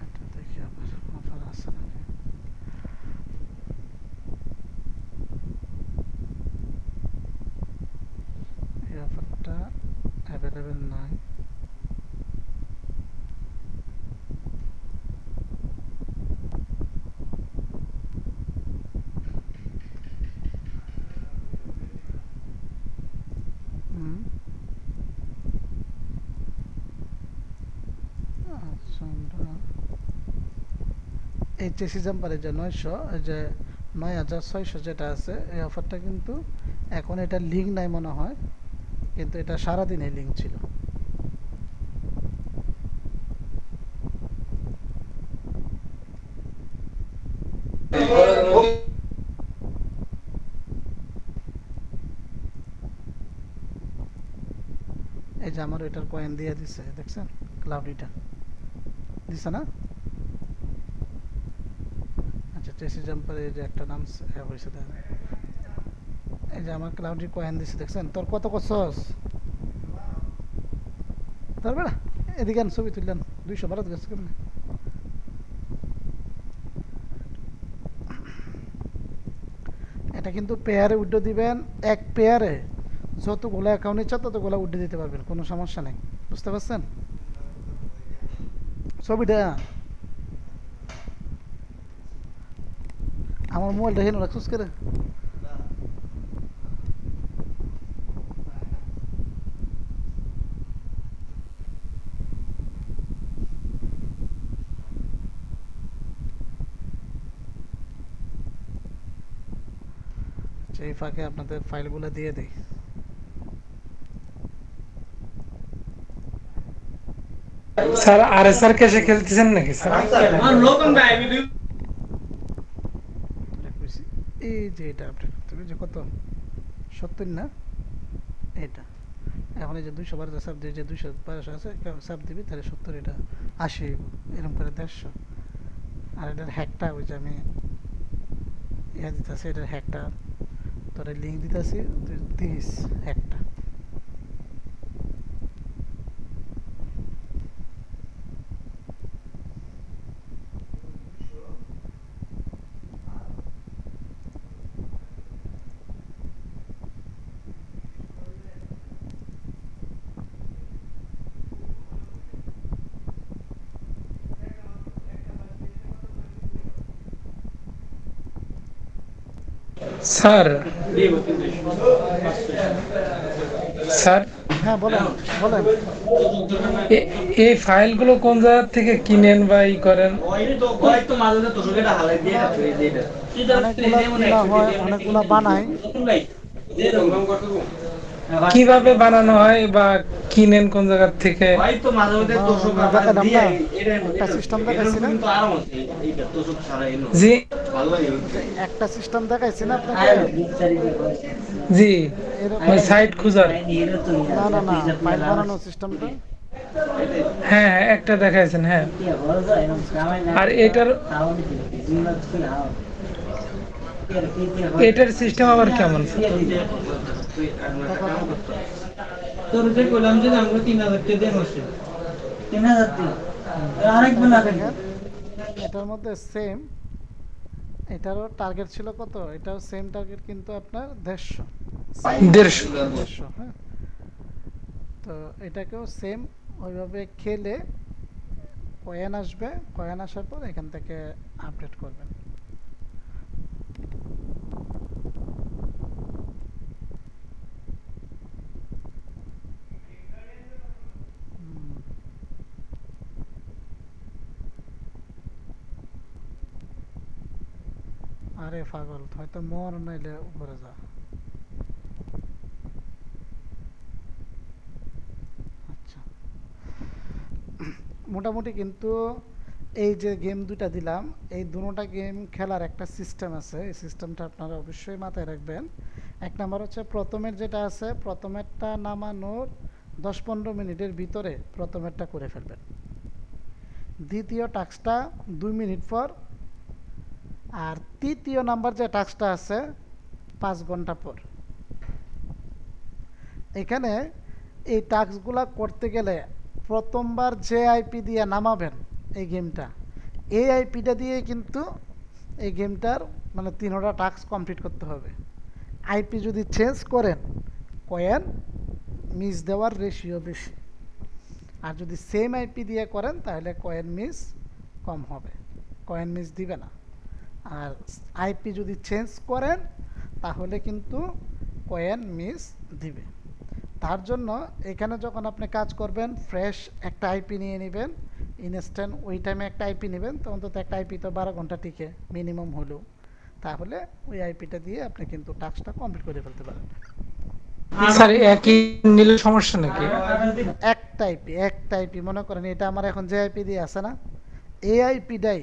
এটা দেখি আবার অফার আছে নাকি। এই অফারটা অ্যাভেলেবেল নাই। এই চেসি জাম্পারে যে 900, যে 9600 যেটা আছে, এই অফারটা কিন্তু এখন এটা লিঙ্ক নাই মনে হয়, কিন্তু এটা সারাদিনে লিঙ্ক ছিল। এই যে আমার এটার কয়েন দিয়ে দিছে, দেখছেন ক্লাউডিটা দিছে না? আচ্ছা, চেসি জাম্পারে এই যে একটা নাম হয়েছে, দেখেন এই যে আমার ক্লাউডি কয়েন দিছে, দেখছেন? তোর কত করছস? পারবে না, এদিকে আন, ছবি তুললেন 212 গেছে কেমনে? এটা কিন্তু পেয়ারে উড্ডে দিবেন, এক পেয়ারে যতগুলো অ্যাকাউন্ট ইচ্ছা ততগুলো উড্ডে দিতে পারবেন, কোনো সমস্যা নেই। বুঝতে পারছেন ছবিটা? আমার মোবাইলটা হেন রাখছিস করে সেই ফাঁকে আপনাদের ফাইলগুলো দিয়ে দিই। স্যার আরএসআর ক্যাশে খেলতেছেন নাকি স্যার? এই যে এটা আপডেট করতে হবে, যে কত 70 না এটা, এখন এই যে 212 সাব দিয়ে যে 212 আছে সাব দিবি তাহলে 70, এটা 80 এরকম করে 150। আর এটার হ্যাকটা ওই যে আমি ইয়া দিতেছি, এটার হ্যাকটা তোর লিঙ্ক দিতেছি, তুই দিস হ্যাকটা। স্যার স্যার হ্যাঁ বলেন বলেন। এই ফাইলগুলো কোন জায়গা থেকে কিনেন বা ই করেন? অনেকগুলা বানাই। কিভাবে বানানো হয় বা কিনেন কোন জায়গা থেকে? একটা সিস্টেম দেখাইছি না, জি একটা সিস্টেম দেখাইছি না আপনাকে? জি ওই সাইট খুঁজার? না না না, ফাইল বানানোর সিস্টেমটা। হ্যাঁ হ্যাঁ একটা দেখাইছেন, হ্যাঁ। আর এটার সিস্টেম আবার কেমন? তোর যে কইলাম যে আমরা 3000 টাকা দেন হচ্ছে 3000 টাকা আরেক বলা দেখেন। এটার মধ্যে সেম, এটারও টার্গেট ছিল কত, এটাও সেম টার্গেট কিন্তু আপনার 150। হ্যাঁ, তো এটাকেও সেম ওইভাবে খেলে কয়েন আসবে, কয়েন আসার পর এখান থেকে আপডেট করবেন। আরে পাগল, হয়তো মর নাইলে উপরে যা। আচ্ছা, মোটামুটি কিন্তু এই যে গেম দুটা দিলাম, এই দুটোটা গেম খেলার একটা সিস্টেম আছে। এই সিস্টেমটা আপনারা অবশ্যই মাথায় রাখবেন। এক নাম্বার হচ্ছে প্রথমের যেটা আছে, প্রথমেরটা নামানোর 10-15 মিনিটের ভিতরে প্রথমেরটা করে ফেলবেন। দ্বিতীয় টাস্কটা 2 মিনিট পর, আর তৃতীয় নাম্বার যে টাস্কটা আছে 5 ঘন্টা পর। এখানে এই টাস্কগুলা করতে গেলে প্রথমবার যে আইপি দিয়ে নামাবেন এই গেমটা, এই আইপিটা দিয়ে কিন্তু এই গেমটার মানে 3টা টাস্ক কমপ্লিট করতে হবে। আইপি যদি চেঞ্জ করেন কয়েন মিস দেওয়ার রেশিও বেশি, আর যদি সেম আইপি দিয়ে করেন তাহলে কয়েন মিস কম হবে, কয়েন মিস দিবে না। আর আইপি যদি চেঞ্জ করেন তাহলে কিন্তু কয়েন মিস দিবে। তার জন্য এখানে যখন আপনি কাজ করবেন ফ্রেশ একটা আইপি নিয়ে নেবেন, ইনস্ট্যান্ট ওই টাইমে একটা আইপি নেবেন, তো অন্তত একটা আইপি তো 12 ঘন্টা টিকে মিনিমাম হলেও, তাহলে ওই আইপিটা দিয়ে আপনি কিন্তু টাস্কটা কমপ্লিট করে ফেলতে পারেন। স্যার একই নিলে সমস্যা নাকি? একটা আইপি মনে করেন এটা আমার এখন যে আইপি দিয়ে আছে না, এই আইপিটাই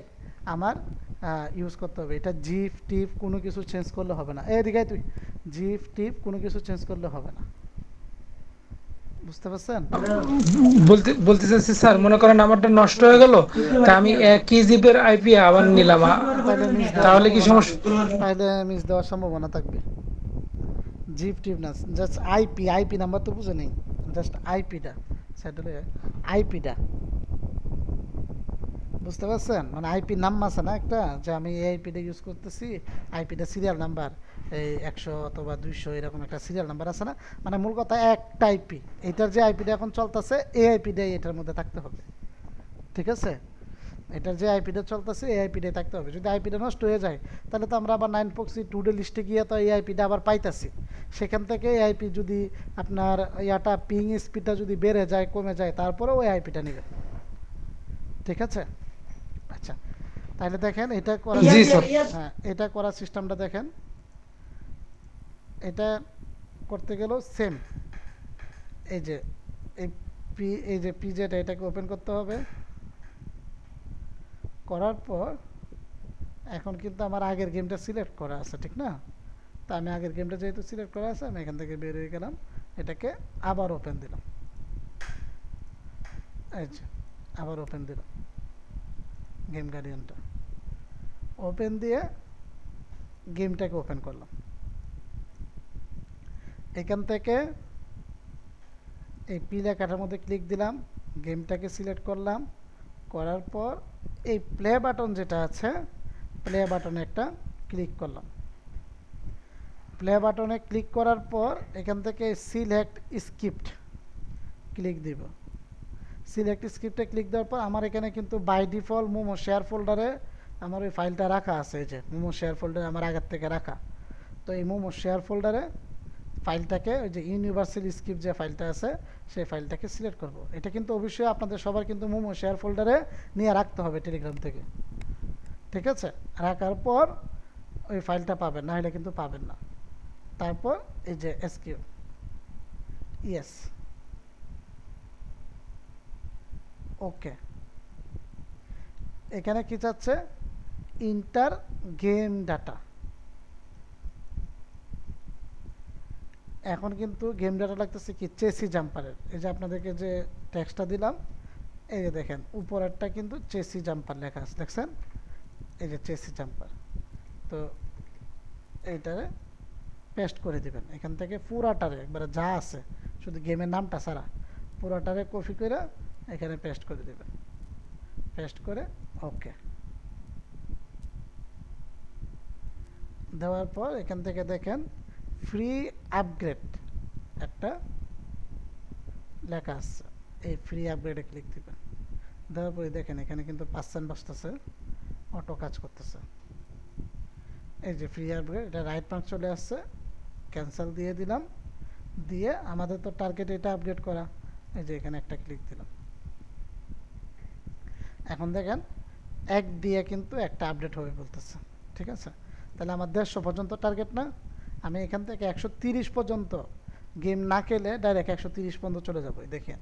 আমার ইউজ করতে হবে। এটা জিপ টিপ কোনো কিছু চেঞ্জ করলে হবে না। এদিকে তুই জিপ টিপ কোনো কিছু চেঞ্জ করলে হবে না, বুঝতে পারছেন? বলতে চাচ্ছি স্যার, মনে করেন আমারটা নষ্ট হয়ে গেল, তা আমি একই জিপের আইপি আবার নিলাম, তাহলে কি সমস্যা? তাহলে মিস দেওয়ার সম্ভাবনা থাকবে। জিপ টিপ না, জাস্ট আইপি নাম্বার তো বুঝে নেই, জাস্ট আইপিটা সেট হলে আইপিটা, বুঝতে পারছেন? মানে আইপি নাম আছে না একটা, যে আমি এই আইপিটা ইউজ করতেছি, আইপিটা সিরিয়াল নাম্বার এই 100 অথবা 200 এরকম একটা সিরিয়াল নাম্বার আছে না, মানে মূল কথা একটা আইপি, এটার যে আইপিটা এখন চলতেছে এই আইপিটাই এটার মধ্যে থাকতে হবে, ঠিক আছে? এটার যে আইপিটা চলতেছে এই আইপিটাই থাকতে হবে। যদি আইপিটা নষ্ট হয়ে যায় তাহলে তো আমরা আবার 9proxy টুডে লিস্টে গিয়ে তো এই আইপিটা আবার পাইতাছি, সেখান থেকে এই আইপি যদি আপনার ইয়াটা পিং স্পিডটা যদি বেড়ে যায় কমে যায় তারপরে ওই আইপিটা নেবেন, ঠিক আছে? আচ্ছা, তাহলে দেখেন এটা করার, হ্যাঁ এটা করার সিস্টেমটা দেখেন। এটা করতে গেলেও সেম, এই যে এই যে পিজেটা এটাকে ওপেন করতে হবে। করার পর এখন কিন্তু আমার আগের গেমটা সিলেক্ট করা আছে, ঠিক না? তা আমি আগের গেমটা যেহেতু সিলেক্ট করা আছে আমি এখান থেকে বের হয়ে গেলাম, এটাকে আবার ওপেন দিলাম, এই যে আবার ওপেন দিলাম গেম গার্ডিয়ানটা, ওপেন দিয়ে গেমটাকে ওপেন করলাম। এখান থেকে এই পি লেখাটার মধ্যে ক্লিক দিলাম, গেমটাকে সিলেক্ট করলাম, করার পর এই প্লে বাটন যেটা আছে প্লে বাটনে একটা ক্লিক করলাম। প্লে বাটনে ক্লিক করার পর এখান থেকে সিলেক্ট স্ক্রিপ্ট ক্লিক দিব। সিলেক্ট স্ক্রিপ্টে ক্লিক দেওয়ার পর আমার এখানে কিন্তু বাই ডিফল্ট মোমো শেয়ার ফোল্ডারে আমার ওই ফাইলটা রাখা আছে, এই যে মোমো শেয়ার ফোল্ডারে আমার আগের থেকে রাখা। তো এই মোমো শেয়ার ফোল্ডারে ফাইলটাকে, ওই যে ইউনিভার্সাল স্ক্রিপ্ট যে ফাইলটা আছে সেই ফাইলটাকে সিলেক্ট করব। এটা কিন্তু অবশ্যই আপনাদের সবার কিন্তু মোমো শেয়ার ফোল্ডারে নিয়ে রাখতে হবে টেলিগ্রাম থেকে, ঠিক আছে? রাখার পর ওই ফাইলটা পাবেন, না হলে কিন্তু পাবেন না। তারপর এই যে এসকিউ, ইয়েস, ওকে। এখানে কি চাচ্ছে? Inter game data. এখন কিন্তু গেম ডাটা লাগতেছে কি চেসি জাম্পারের, এই যে আপনাদেরকে যে টেক্সটটা দিলাম এই যে দেখেন উপরেরটা কিন্তু চেসি জাম্পার লেখা আছে, দেখছেন? এই যে চেসি জাম্পার। তো এইটারে পেস্ট করে দিবেন এখান থেকে পুরাটারে, একবারে যা আছে শুধু গেমের নামটা ছাড়া পুরাটারে কপি করে এখানে পেস্ট করে দিবেন, পেস্ট করে ওকে দেওয়ার পর এখান থেকে দেখেন ফ্রি আপগ্রেড একটা লেখা আছে, এই ফ্রি আপগ্রেডে ক্লিক দিবেন। দেওয়ার পরে দেখেন এখানে কিন্তু পার্সেন্ট বসতেছে, অটো কাজ করতেছে। এই যে ফ্রি আপগ্রেড, এটা রাইট মার্ক চলে আসছে, ক্যান্সেল দিয়ে দিলাম। দিয়ে আমাদের তো টার্গেট এটা আপডেট করা, এই যে এখানে একটা ক্লিক দিলাম। এখন দেখেন এক দিয়ে কিন্তু একটা আপডেট হবে বলতেছে, ঠিক আছে? তাহলে আমার 150 পর্যন্ত টার্গেট না, আমি এখান থেকে 130 পর্যন্ত গেম না খেলে ডাইরেক্ট 130 পর্যন্ত চলে যাবো। দেখেন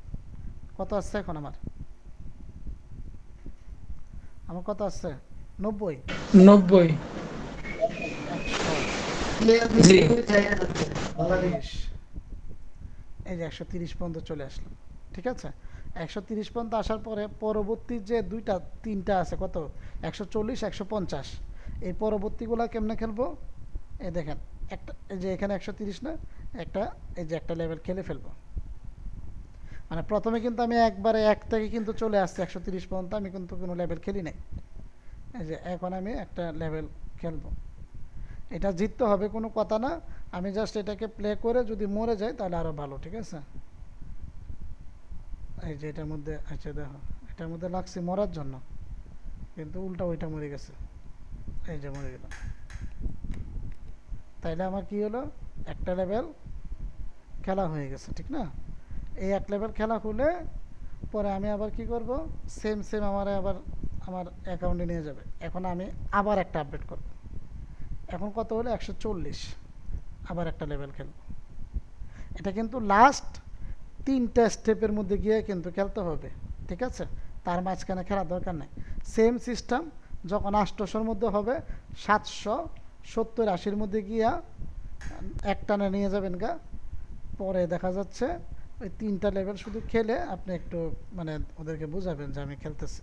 কত আসছে এখন আমার কত আসছে? 90 90 জি, এই যে 130 পর্যন্ত চলে আসলাম, ঠিক আছে? 130 পর্যন্ত আসার পরে পরবর্তী যে তিনটা আছে কত 140 150, এই পরবর্তীগুলা কেমনে খেলবো? এই দেখেন একটা, এই যে এখানে 130 না, একটা এই যে একটা লেভেল খেলে ফেলবো। মানে প্রথমে কিন্তু আমি একবারে এক থেকে কিন্তু চলে আসছি 130 পর্যন্ত, আমি কিন্তু কোনো লেভেল খেলি নাই। এই যে এখন আমি একটা লেভেল খেলবো, এটা জিততে হবে কোনো কথা না, আমি জাস্ট এটাকে প্লে করে যদি মরে যাই তাহলে আরো ভালো, ঠিক আছে? এই যে এটার মধ্যে আচ্ছা দেখো এটার মধ্যে লাগছে মরার জন্য, কিন্তু উল্টা ওইটা মরে গেছে, এই যে মরে গেলাম। তাইলে আমার কি হলো? একটা লেভেল খেলা হয়ে গেছে, ঠিক না? এই এক লেভেল খেলা হলে পরে আমি আবার কি করব? সেম আমার আবার আমার অ্যাকাউন্টে নিয়ে যাবে। এখন আমি আবার একটা আপডেট করব। এখন কত হলো? 140, আবার একটা লেভেল খেলব। এটা কিন্তু লাস্ট 3টা স্টেপের মধ্যে গিয়ে কিন্তু খেলতে হবে, ঠিক আছে? তার মাঝখানে খেলার দরকার নেই। সেম সিস্টেম যখন 800-র মধ্যে হবে 770-80-র মধ্যে গিয়া এক টানে নিয়ে যাবেন গা। পরে দেখা যাচ্ছে ওই 3টা লেভেল শুধু খেলে আপনি একটু মানে ওদেরকে বুঝাবেন যে আমি খেলতেছি।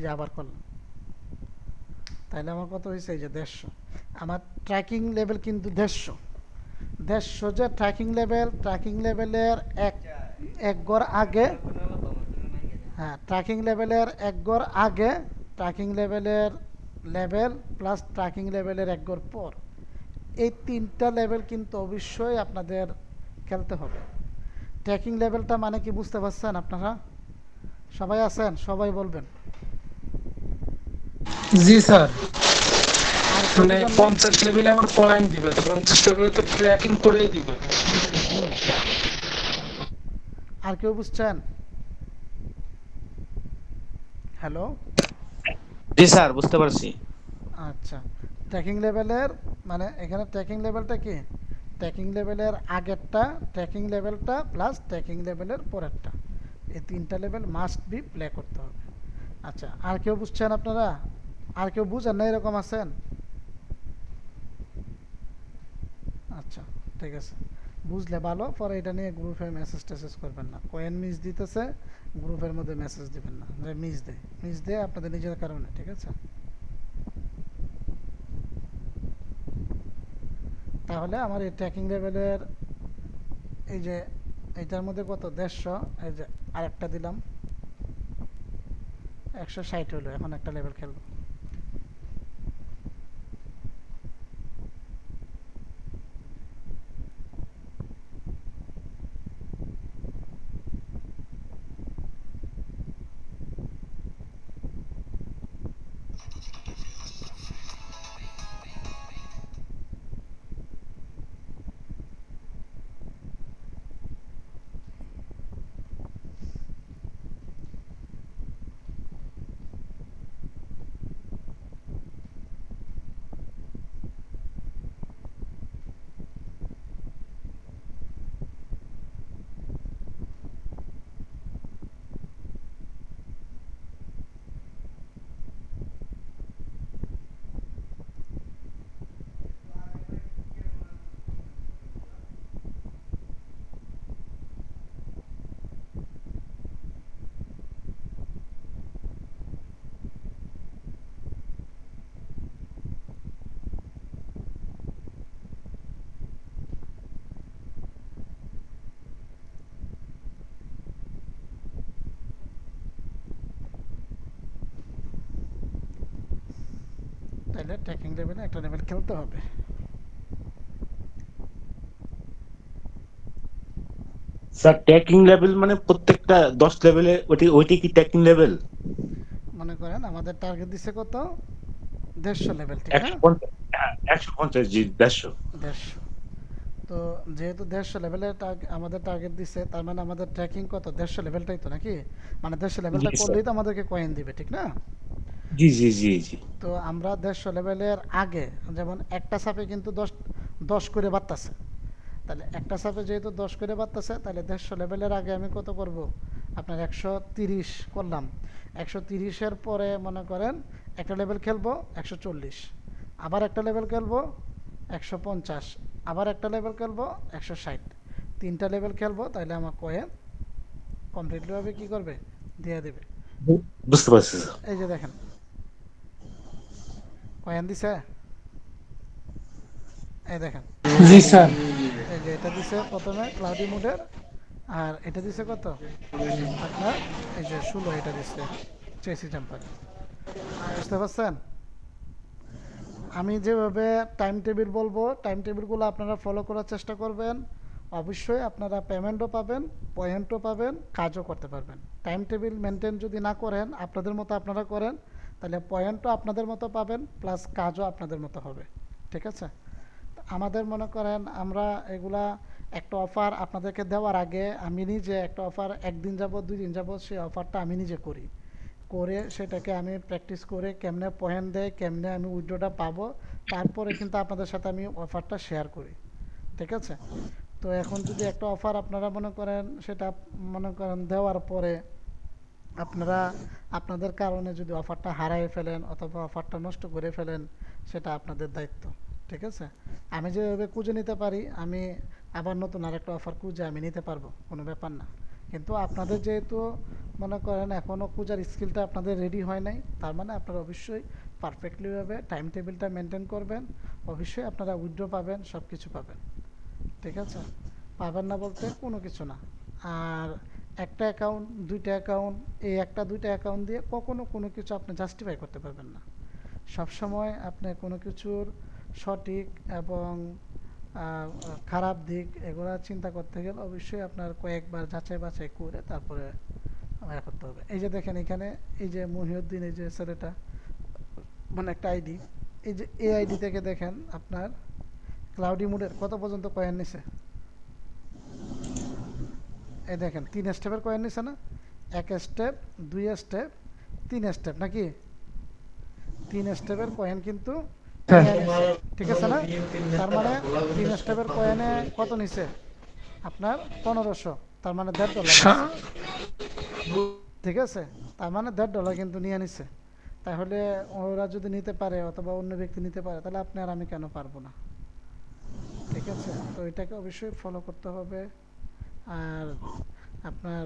যে আবার করলাম, তাহলে আমার কত হয়েছে? এই যে 150। আমার ট্র্যাকিং লেভেল কিন্তু 150 যে ট্র্যাকিং লেভেলের এক গড় আগে, হ্যাঁ ট্র্যাকিং লেভেলের এক গড় আগে, ট্র্যাকিং লেভেল প্লাস ট্র্যাকিং লেভেলের এক গড় পর, এই 3টা লেভেল কিন্তু অবশ্যই আপনাদের খেলতে হবে। ট্র্যাকিং লেভেলটা মানে কি বুঝতে পারছেন আপনারা? সবাই আছেন? সবাই বলবেন। জি স্যার, আর মানে 50 লেভেলে আমার পয়েন্ট দিবে, তো 50 লেভেলে তো ট্র্যাকিং করেই দিবে। আর কেউ বুঝছেন? হ্যালো, জি স্যার, বুঝতে পারছি। আচ্ছা, ট্র্যাকিং লেভেলের মানে এখানে ট্র্যাকিং লেভেলটা কি? ট্র্যাকিং লেভেলের আগেরটা, ট্র্যাকিং লেভেলটা প্লাস ট্র্যাকিং লেভেলের পরেরটা, এই 3টা লেভেল মাস্ট বি প্লে করতে হবে। আচ্ছা, আর কেউ বুঝছেন আপনারা? আর কেউ বুঝেন না এরকম আছেন? আচ্ছা ঠিক আছে, বুঝলে ভালো, পরে এটা নিয়ে গ্রুপে মেসেজ করবেন না। কয়েন মিস দিতেছে, গ্রুপের মধ্যে মেসেজ দিবেন না যে মিস দেয় আপনাদের নিজের কারণে, ঠিক আছে? তাহলে আমার এই ট্র্যাকিং লেভেলের এই যে এইটার মধ্যে কত? 150, এই যে আরেকটা দিলাম 160 হলো। এখন একটা লেভেল খেলবো। তাহলে ট্র্যাকিং লেভেলে একটা লেভেল খেলতে হবে। স্যার ট্যাকিং লেভেল মানে প্রত্যেকটা 10 লেভেলে ওইটি কি ট্যাকিং লেভেল? মনে করেন আমাদের টার্গেট দিছে কত? 150 লেভেল, ঠিক না? 150, জি 150। 150। তো যেহেতু 150 লেভেলের আমাদের টার্গেট দিছে, তার মানে আমাদের ট্র্যাকিং কত? 150 লেভেলটাই তো, নাকি? মানে 150 লেভেলটা জি স্যার, করলেই তো আমাদেরকে কয়েন দিবে, ঠিক না? জি জি জি জি। তো আমরা 150 লেভেলের আগে, যেমন একটা সাপে কিন্তু 10 করে বাড়তেছে, তাহলে একটা সাপে যেহেতু 10 করে বাড়তেছে, তাহলে 150 লেভেলের আগে আমি কত করব? আপনার 130 করলাম। 130-এর পরে মনে করেন একটা লেভেল খেলবো 140, আবার একটা লেভেল খেলবো 150, আবার একটা লেভেল খেলবো 160, 3টা লেভেল খেলবো, তাহলে আমার কয়েন কমপ্লিটলিভাবে কি করবে? দিয়ে দেবে। বুঝতে পারছি স্যার। এই যে দেখেন কয়েন দিছে, এই দেখেন। জি স্যার। এই যে এটা দিছে প্রথমে ক্লাউডি মোডের, আর এটা দিছে কত আপনার? এই যে 16 এটা দিছে চেসি জাম্পার। বুঝতে পারছেন? আমি যেভাবে টাইম টেবিল বলবো, টাইম টেবিলগুলো আপনারা ফলো করার চেষ্টা করবেন। অবশ্যই আপনারা পেমেন্টও পাবেন, পয়েন্টও পাবেন, কাজও করতে পারবেন। টাইম টেবিল মেনটেন যদি না করেন, আপনাদের মতো আপনারা করেন, তাহলে পয়েন্টও আপনাদের মতো পাবেন, প্লাস কাজও আপনাদের মতো হবে, ঠিক আছে? আমাদের মনে করেন আমরা এগুলা একটা অফার আপনাদেরকে দেওয়ার আগে আমি নিজে একটা অফার 1 দিন যাবত 2 দিন যাবত সেই অফারটা আমি নিজে করি, করে সেটাকে আমি প্র্যাকটিস করে কেমনে পয়েন্ট দেয়, কেমনে আমি উইথড্রটা পাবো, তারপরে কিন্তু আপনাদের সাথে আমি অফারটা শেয়ার করি, ঠিক আছে? তো এখন যদি একটা অফার আপনারা মনে করেন, সেটা মনে করেন দেওয়ার পরে আপনারা আপনাদের কারণে যদি অফারটা হারাই ফেলেন অথবা অফারটা নষ্ট করে ফেলেন, সেটা আপনাদের দায়িত্ব, ঠিক আছে? আমি যেভাবে খুঁজে নিতে পারি, আমি আবার নতুন আরেকটা অফার খুঁজে আমি নিতে পারবো, কোনো ব্যাপার না। কিন্তু আপনাদের যেহেতু মনে করেন এখনও খোঁজার স্কিলটা আপনাদের রেডি হয় নাই, তার মানে আপনারা অবশ্যই পারফেক্টলিভাবে টাইম টেবিলটা মেনটেন করবেন, অবশ্যই আপনারা উইথড্র পাবেন, সব কিছু পাবেন। ঠিক আছে, পাবেন না বলতে কোনো কিছু না। আর একটা অ্যাকাউন্ট, দুইটা অ্যাকাউন্ট, এই একটা দুইটা অ্যাকাউন্ট দিয়ে কখনো কোনো কিছু আপনি জাস্টিফাই করতে পারবেন না। সবসময় আপনি কোনো কিছুর সঠিক এবং খারাপ দিক এগুলা চিন্তা করতে গেলে অবশ্যই আপনার কয়েকবার যাচাই বাছাই করে তারপরে করতে হবে। এই যে দেখেন এখানে এই যে মহিউদ্দিন, এই যে ছেলেটা, মানে একটা আইডি, এই যে এই আইডি থেকে দেখেন আপনার ক্লাউডি মোডের কত পর্যন্ত কয়েন নিছে। এই দেখেন 3 স্টেপের কয়েন নিছে না, 1 স্টেপ, 2 স্টেপ, 3 স্টেপ, নাকি 3 স্টেপের কয়েন কিন্তু ঠিক আছে না। তার মানে 3 স্টেপের কয়েনে কত নিছে আপনার 1500, তার মানে $1.5। ঠিক আছে, তার মানে $1.5 কিন্তু নিয়ে নিছে। তাহলে ওরা যদি নিতে পারে অথবা অন্য ব্যক্তি নিতে পারে, তাহলে আপনি আর আমি কেন পারবো না? ঠিক আছে, তো এটাকে অবশ্যই ফলো করতে হবে। আর আপনার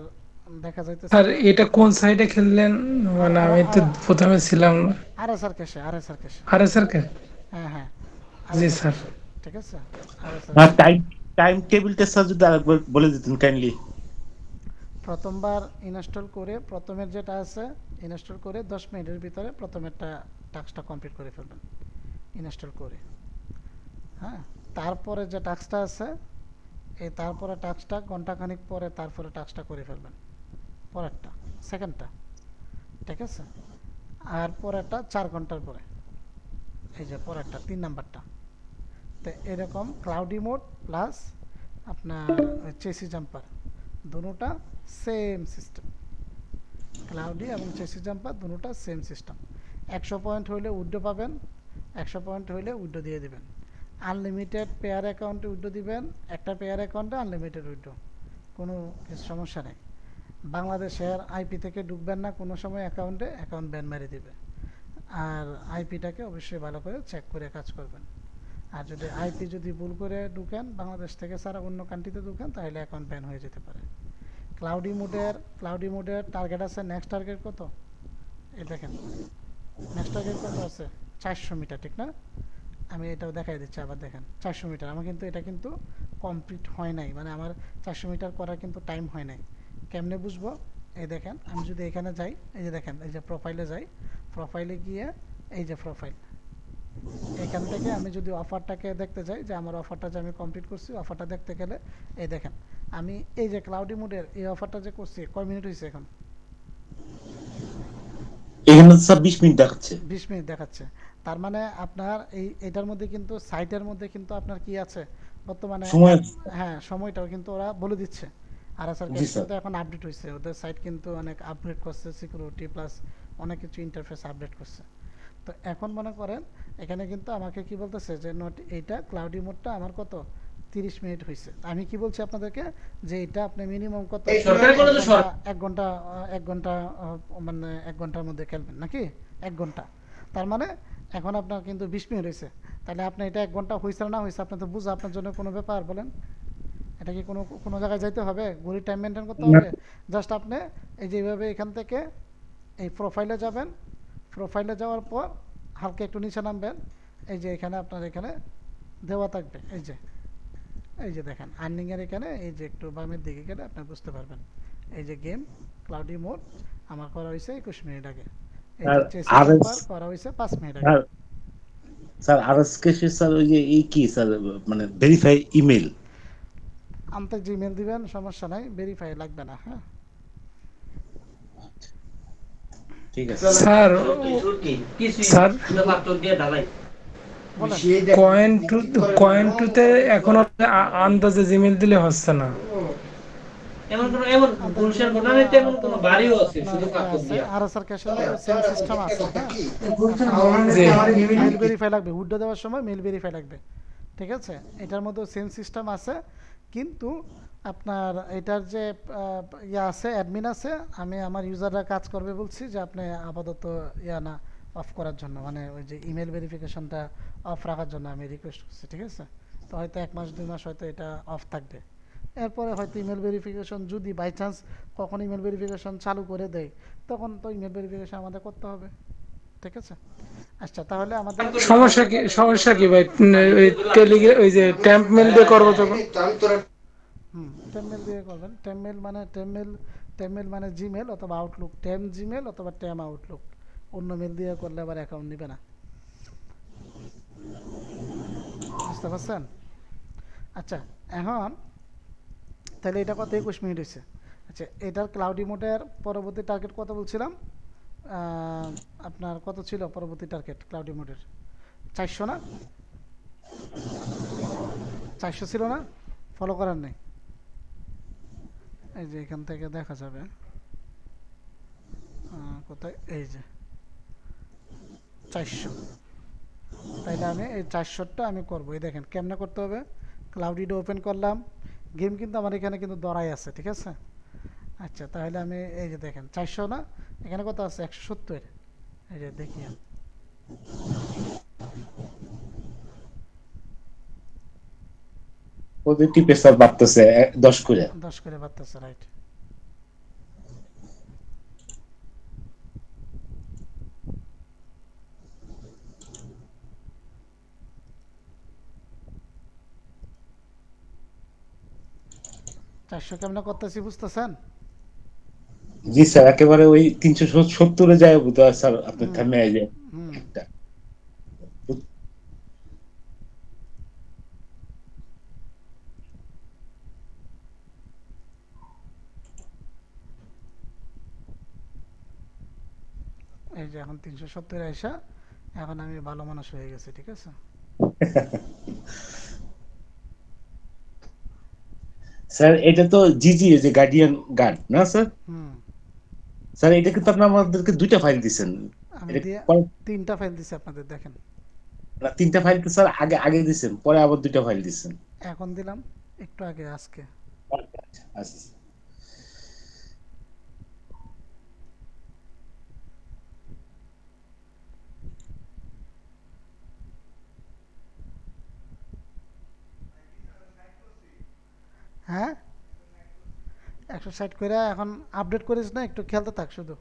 দেখা যাইতেছে আর এটা কোন সাইডে খেললেন? মানে আমি তো প্রথমে ছিলাম না। আরএসআর ক্যাশে, আরএসআর ক্যাশে। আরএসআর ক্যাশে? হ্যাঁ হ্যাঁ, জি স্যার। ঠিক আছে। আর টাইম টেবিলটা স্যার যদি আরেকবার বলে দিতেন কাইন্ডলি। প্রথমবার ইনস্টল করে, প্রথমের যেটা আছে ইনস্টল করে 10 মিনিটের ভিতরে প্রথমেরটা টাস্কটা কমপ্লিট করে ফেলবেন ইনস্টল করে। হ্যাঁ, তারপরে যে টাস্কটা আছে এই তারপরে টাস্কটা ঘন্টাখানিক পরে তারপরে টাস্কটা করে ফেলবেন, পরেরটা, সেকেন্ডটা। ঠিক আছে, আর পরেরটা 4 ঘন্টার পরে, এই যে পরেরটা 3 নাম্বারটা। তো এরকম ক্লাউডি মোড প্লাস আপনার চেসি জাম্পার দুটোটা সেম সিস্টেম। ক্লাউডি এবং চেসি জাম্পার দুটোটা সেম সিস্টেম। 100 পয়েন্ট হইলে উইথড্র পাবেন, 100 পয়েন্ট হইলে উইথড্র দিয়ে দিবেন। আনলিমিটেড পেয়ার অ্যাকাউন্টে উইথড্র দিবেন, একটা পেয়ার অ্যাকাউন্টে আনলিমিটেড উইথড্র, কোনো কিছু সমস্যা নেই। বাংলাদেশের আইপি থেকে ঢুকবেন না কোনো সময় অ্যাকাউন্টে, অ্যাকাউন্ট ব্যান মেরে দিবে। আর আইপিটাকে অবশ্যই ভালো করে চেক করে কাজ করবেন। আর যদি আইপি যদি ভুল করে ঢুকেন, বাংলাদেশ থেকে ছাড়া অন্য কান্ট্রিতে ঢুকেন, তাহলে অ্যাকাউন্ট ব্যান হয়ে যেতে পারে। ক্লাউডি মোডের টার্গেট আছে, নেক্সট টার্গেট কত এই দেখেন, নেক্সট টার্গেট কত আছে 400 মিটার, ঠিক না? আমি এটাও দেখাই দিচ্ছি, আবার দেখেন 400 মিটার। আমার কিন্তু এটা কিন্তু কমপ্লিট হয় নাই, মানে আমার 400 মিটার করার কিন্তু টাইম হয় নাই। কেমনে বুঝবো? এই দেখেন, আমি যদি এখানে যাই, এই যে দেখেন, এই যে প্রোফাইলে যাই, প্রোফাইলে গিয়ে এই যে প্রোফাইল, এখান থেকে আমি যদি অফারটাকে দেখতে যাই যে আমার অফারটা যে আমি কমপ্লিট করছি, অফারটা দেখতে গেলে এই দেখেন আমি এই যে ক্লাউডি মোডের এই অফারটা যে করছি, কয় মিনিট হয়েছে এখন? এখানে স্যার 20 মিনিট দেখাচ্ছে। 20 মিনিট দেখাচ্ছে। তার মানে আপনার এটার মধ্যে কিন্তু সাইটের মধ্যে কিন্তু আপনার কি আছে বর্তমানে সময়, হ্যাঁ সময়টাও কিন্তু ওরা বলে দিচ্ছে। আর স্যার কিন্তু এখন আপডেট হয়েছে, ওদের সাইট কিন্তু অনেক আপগ্রেড করছে, সিকিউরিটি প্লাস অনেক কিছু ইন্টারফেস আপডেট করছে। তো এখন মনে করেন এখানে কিন্তু আমাকে কি বলতেছে যে এইটা ক্লাউডি মোডটা আমার কত 30 মিনিট হয়েছে। আমি কি বলছি আপনাদেরকে যে এটা আপনি মিনিমাম কত 1 ঘন্টা মানে 1 ঘন্টার মধ্যে খেলবেন নাকি 1 ঘন্টা। তার মানে এখন আপনার কিন্তু 20 মিনিট হয়েছে, তাহলে আপনি এটা 1 ঘন্টা হয়েছে না হয়েছে আপনার তো বুঝা আপনার জন্য কোনো ব্যাপার বলেন? এটা কি কোনো জায়গায় যাইতে হবে, ঘড়ির টাইম মেনটেন করতে হবে? জাস্ট আপনি এই যেভাবে এখান থেকে এই প্রোফাইলে যাবেন, প্রোফাইলে যাওয়ার পর হালকা একটু নিচে নামবেন, এই যে এখানে আপনার এখানে দেওয়া থাকবে, এই যে দেখেন আর্নিংয়ের এখানে এই যে একটু বামের দিকে গেলে আপনি বুঝতে পারবেন এই যে গেম ক্লাউডি মোড আমার করা হয়েছে 21 মিনিট আগে, এই যে চেসি জাম্পার করা হয়েছে 5 মিনিট আগে। স্যার আরএসকে স্যার ওই যে এই কি স্যার মানে ভেরিফাই ইমেল আনতে জিমেল দিবেন, সমস্যা নাই, ভেরিফাই লাগবে না। হ্যাঁ ঠিক আছে স্যার। স্যার কয়েন টুতে এখনো আন্দাজে জিমেল দিলে হচ্ছে না। এমন পুরুষের ঘটনা নেই, তেমন কোন বাড়িও আছে শুধু কাপড় দিয়া। আর স্যার ক্যাশের সেম সিস্টেম আছে, মেল ভেরিফাই লাগবে, উইথড্র দেওয়ার সময় মেল ভেরিফাই লাগবে। ঠিক আছে, এটার মধ্যে সেম সিস্টেম আছে, কিন্তু আপনার এটার যে ইয়া আছে, অ্যাডমিন আছে, আমি আমার ইউজাররা কাজ করবে বলছি যে আপনি আপাতত ইয়া না অফ করার জন্য, মানে ওই যে ইমেল ভেরিফিকেশনটা অফ রাখার জন্য আমি রিকোয়েস্ট করছি। ঠিক আছে, তো হয়তো 1 মাস 2 মাস হয়তো এটা অফ থাকবে, এরপরে হয়তো ইমেল ভেরিফিকেশন যদি বাই চান্স কখন ইমেল ভেরিফিকেশন চালু করে দেয়, তখন তো ইমেল ভেরিফিকেশন আমাদের করতে হবে। ঠিক আছে, আচ্ছা তাহলে আমাদের সমস্যা কি ভাই? ওই ওই যে ট্যাম্প মেল দিয়ে করবো তখন? টেমমেল দিয়ে করবেন। টেমমেল মানে জিমেল অথবা আউটলুক, টেম জিমেল অথবা টেম আউটলুক। অন্য মেল দিয়ে করলে আবার অ্যাকাউন্ট নেবে না। বুঝতে পারছেন? আচ্ছা এখন তাহলে এটা কত 21 মিনিট হয়েছে। আচ্ছা এটার ক্লাউডি মোডের পরবর্তী টার্গেট কত বলছিলাম? আপনার কত ছিল পরবর্তী টার্গেট ক্লাউডি মোডের? 400 না? 400 ছিল না? ফলো করার নেই, এই যে এখান থেকে দেখা যাবে কোথায়, এই যে 400। তাইলে আমি এই 400টা আমি করবো। এই দেখেন কেমনে করতে হবে। ক্লাউডিটা ওপেন করলাম, গেম কিন্তু আমার এখানে কিন্তু দরাই আছে। ঠিক আছে, আচ্ছা তাহলে আমি এই যে দেখেন 400 না, এখানে কত আছে 170। এই যে দেখি পজিটিভ প্রেসার বাড়তেছে 10 করে বাড়তেছে, রাইট। চারশো কেমনে করতেছি বুঝতেছেন? জি স্যার, একেবারে ওই 370 এ যায় বুঝতে স্যার, আপনি থামে আইলে একটা এই যে এখন 370 আইসা এখন আমি ভালো মানুষ হয়ে গেছি। ঠিক আছে স্যার, এটা তো জিজি যে গার্ডিয়ান গার্ড না স্যার? স্যার এটা কিন্তু আপনি আমাদেরকে 2টা ফাইল দিবেন। আমি দিয়ে 3টা ফাইল দিছি আপনাদের, দেখেন। না 3টা ফাইল তো স্যার আগে দিবেন, পরে আবার 2টা ফাইল দিবেন। এখন দিলাম একটু আগে, আজকে। আচ্ছা হ্যাঁ 160 করে এখন আপডেট করিস না, একটু খেলতে থাক শুধু।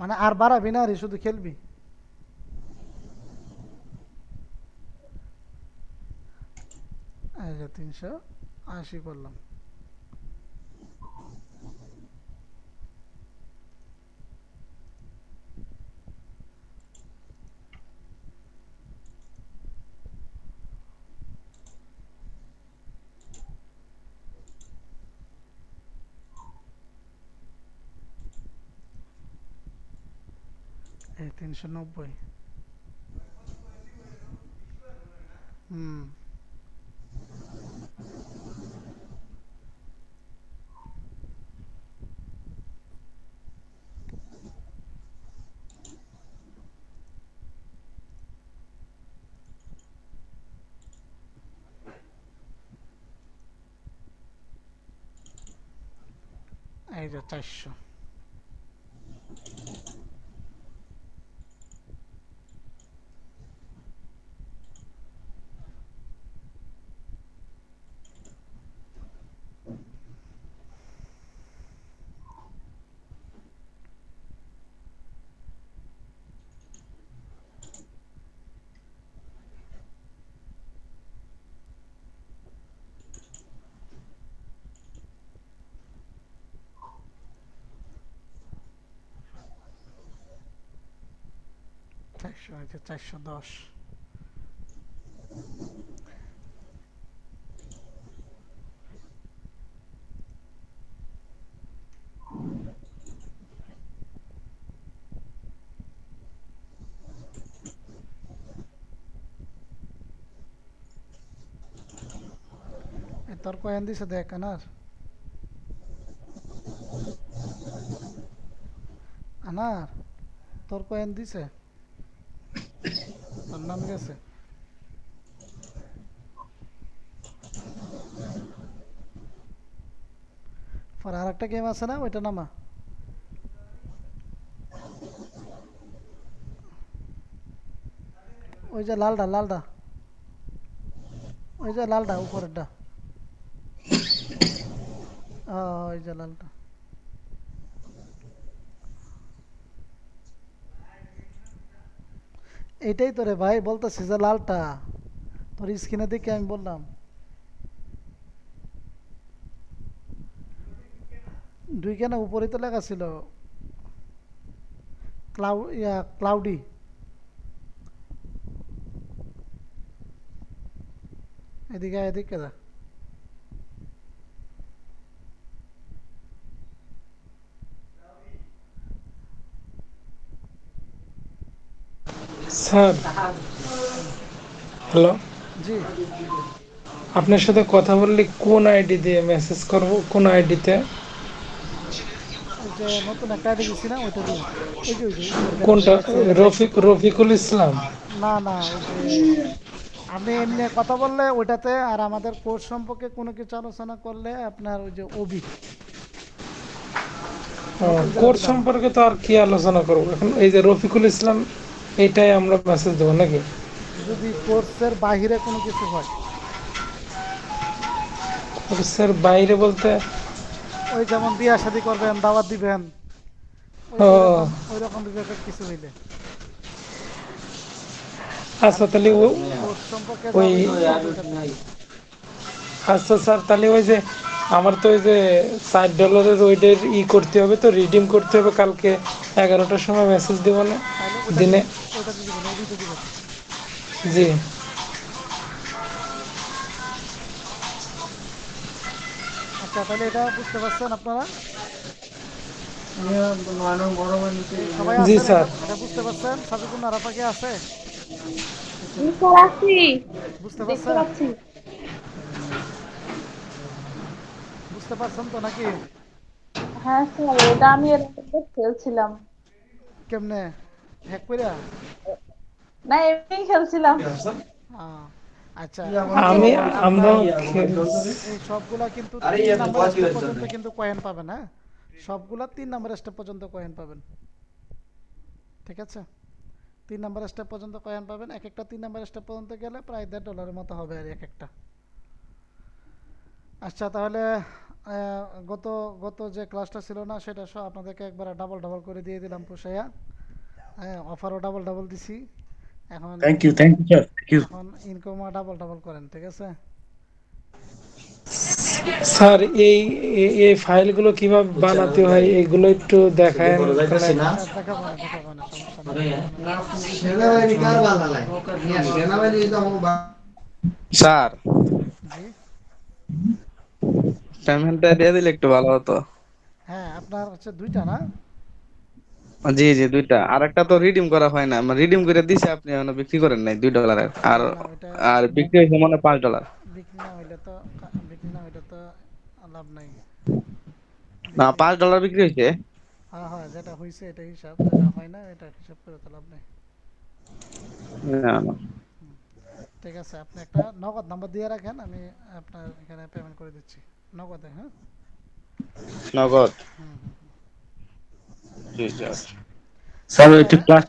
মানে আর বাড়াবি না, আর শুধু খেলবি। এই যে 380 করলাম। এই 390। এই যে 400। চারশো, 410। তোর কয়েন দিছে দেখ আনার, আনার তোর কয়েন দিছে, তোর নাম গেছে। পর আর একটা গেম আছে না, ওইটা নামা। ওই যে লালটা ওই যে লালটা উপরেরটা, ওই যে লালটা। এইটাই তো রে ভাই বলতেছি যে লালটা, তোর স্ক্রিনে দেখে আমি বললাম। দুই কেন উপরে তো লেখা ছিল ক্লাউডি। এদিকে এদিকে দা। স্যার হ্যালো, জি আপনার সাথে কথা বললে কোন আইডি দিয়ে মেসেজ করব, কোন আইডিতে? ওই যে নতুন একটা আইডি দিছি না ওইটা দিয়ে। ওই যে উপরে কোনটা? দেখছেন? রফিকুল ইসলাম? না না, ওই যে আপনি এমনি কথা বললে ওইটাতে, আর আমাদের কোর্স সম্পর্কে কোনো কিছু আলোচনা করলে আপনার ওই যে ওবি। কোর্স সম্পর্কে তো আর কি আলোচনা করবো এখন, এই যে রফিকুল ইসলাম এইটাই আমরা মেসেজ দেবো নাকি? যদি কোর্সের বাহিরে কোনো কিছু হয়। কোর্সের বাইরে বলতে? ওই যেমন বিয়া শাদী করবেন, দাওয়াত দিবেন, ওই রকম রিলেটেড কিছু হইলে। আচ্ছা তাহলে কোর্স সম্পর্কে ওই আচ্ছা স্যার, তাহলে ওই যে আমার তো ওই যে $60 ওইটার করতে হবে, তো রিডিম করতে হবে কালকে 11টার সময় মেসেজ দিব না দিনে? ওইটাতে দিবেন, ওবিতে দিবেন। জি আচ্ছা তাহলে এটা বুঝতে পারছেন আপনারা সবাই? জি আছেন স্যার। এটা বুঝতে পারছেন? সাবিকুন আরাফা কি আছে? বুঝতে পারছেন? বুঝতে পারছেন তো নাকি? হ্যাঁ স্যার, এটা আমি এর আগে খেলছিলাম। কেমনে হ্যাক কইরা? না এমনি খেলছিলাম। আচ্ছা আমরা এই সবগুলা কিন্তু 3 নাম্বার স্টেপ পর্যন্ত কিন্তু কয়েন পাবেন। হ্যাঁ সবগুলা 3 নাম্বার স্টেপ পর্যন্ত কয়েন পাবেন, ঠিক আছে? 3 নাম্বার স্টেপ পর্যন্ত কয়েন পাবেন। এক একটা 3 নাম্বার স্টেপ পর্যন্ত গেলে প্রায় $1.5 মতো হবে আর এক একটা। আচ্ছা তাহলে গত গত যে ক্লাসটা ছিল না সেটা সব আপনাদেরকে একবার ডাবল করে দিয়ে দিলাম পুষাইয়া। হ্যাঁ অফারও ডাবল দিছি। এখন thank you sir, thank you. এখন ইনকামও ডাবল করেন, ঠিক আছে? স্যার এই ফাইলগুলো কিভাবে বানাতে হয় এগুলো একটু দেখায়। দেখাবো না সমস্যা নেই। স্যার জি পেমেন্টটা দিয়ে দিলে একটু ভালো হতো। হ্যাঁ আপনার হচ্ছে 2টা না? জি জি 2টা, আর একটা তো রিডিম করা হয় না, মানে রিডিম করে দিছে আপনি এখনো বিক্রি করেন নাই $2 আর আর বিক্রি হয়েছে মনে হয় $5। বিক্রি না হইলে তো লাভ নাই। না $5 বিক্রি হয়েছে। হ্যাঁ যেটা হয়েছে এটা হিসাব, যেটা হয় না এটা হিসাব করে তো লাভ নাই। না না ঠিক আছে আপনি একটা নগদ নাম্বার দিয়ে রাখেন, আমি আপনার এখানে পেমেন্ট করে দিচ্ছি নগদে। হ্যাঁ নগদ। জি স্যার একটু ক্লাস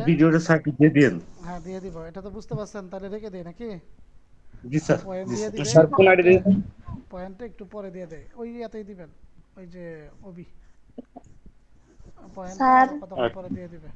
ভিডিওটা স্যার দিয়ে দিন। হ্যাঁ দিয়ে দিব। এটা তো বুঝতে পারছেন, তাহলে রেখে দেই নাকি? জি স্যার। পয়েন্ট দিয়ে দিবেন। স্যার কোন আইডি দিবেন? পয়েন্টটা একটু পরে দিয়ে দেয়, ওই ইয়াতেই দিবেন, ওই যে ওবি পয়েন্টটা কতক্ষণ পরে দিয়ে দিবে।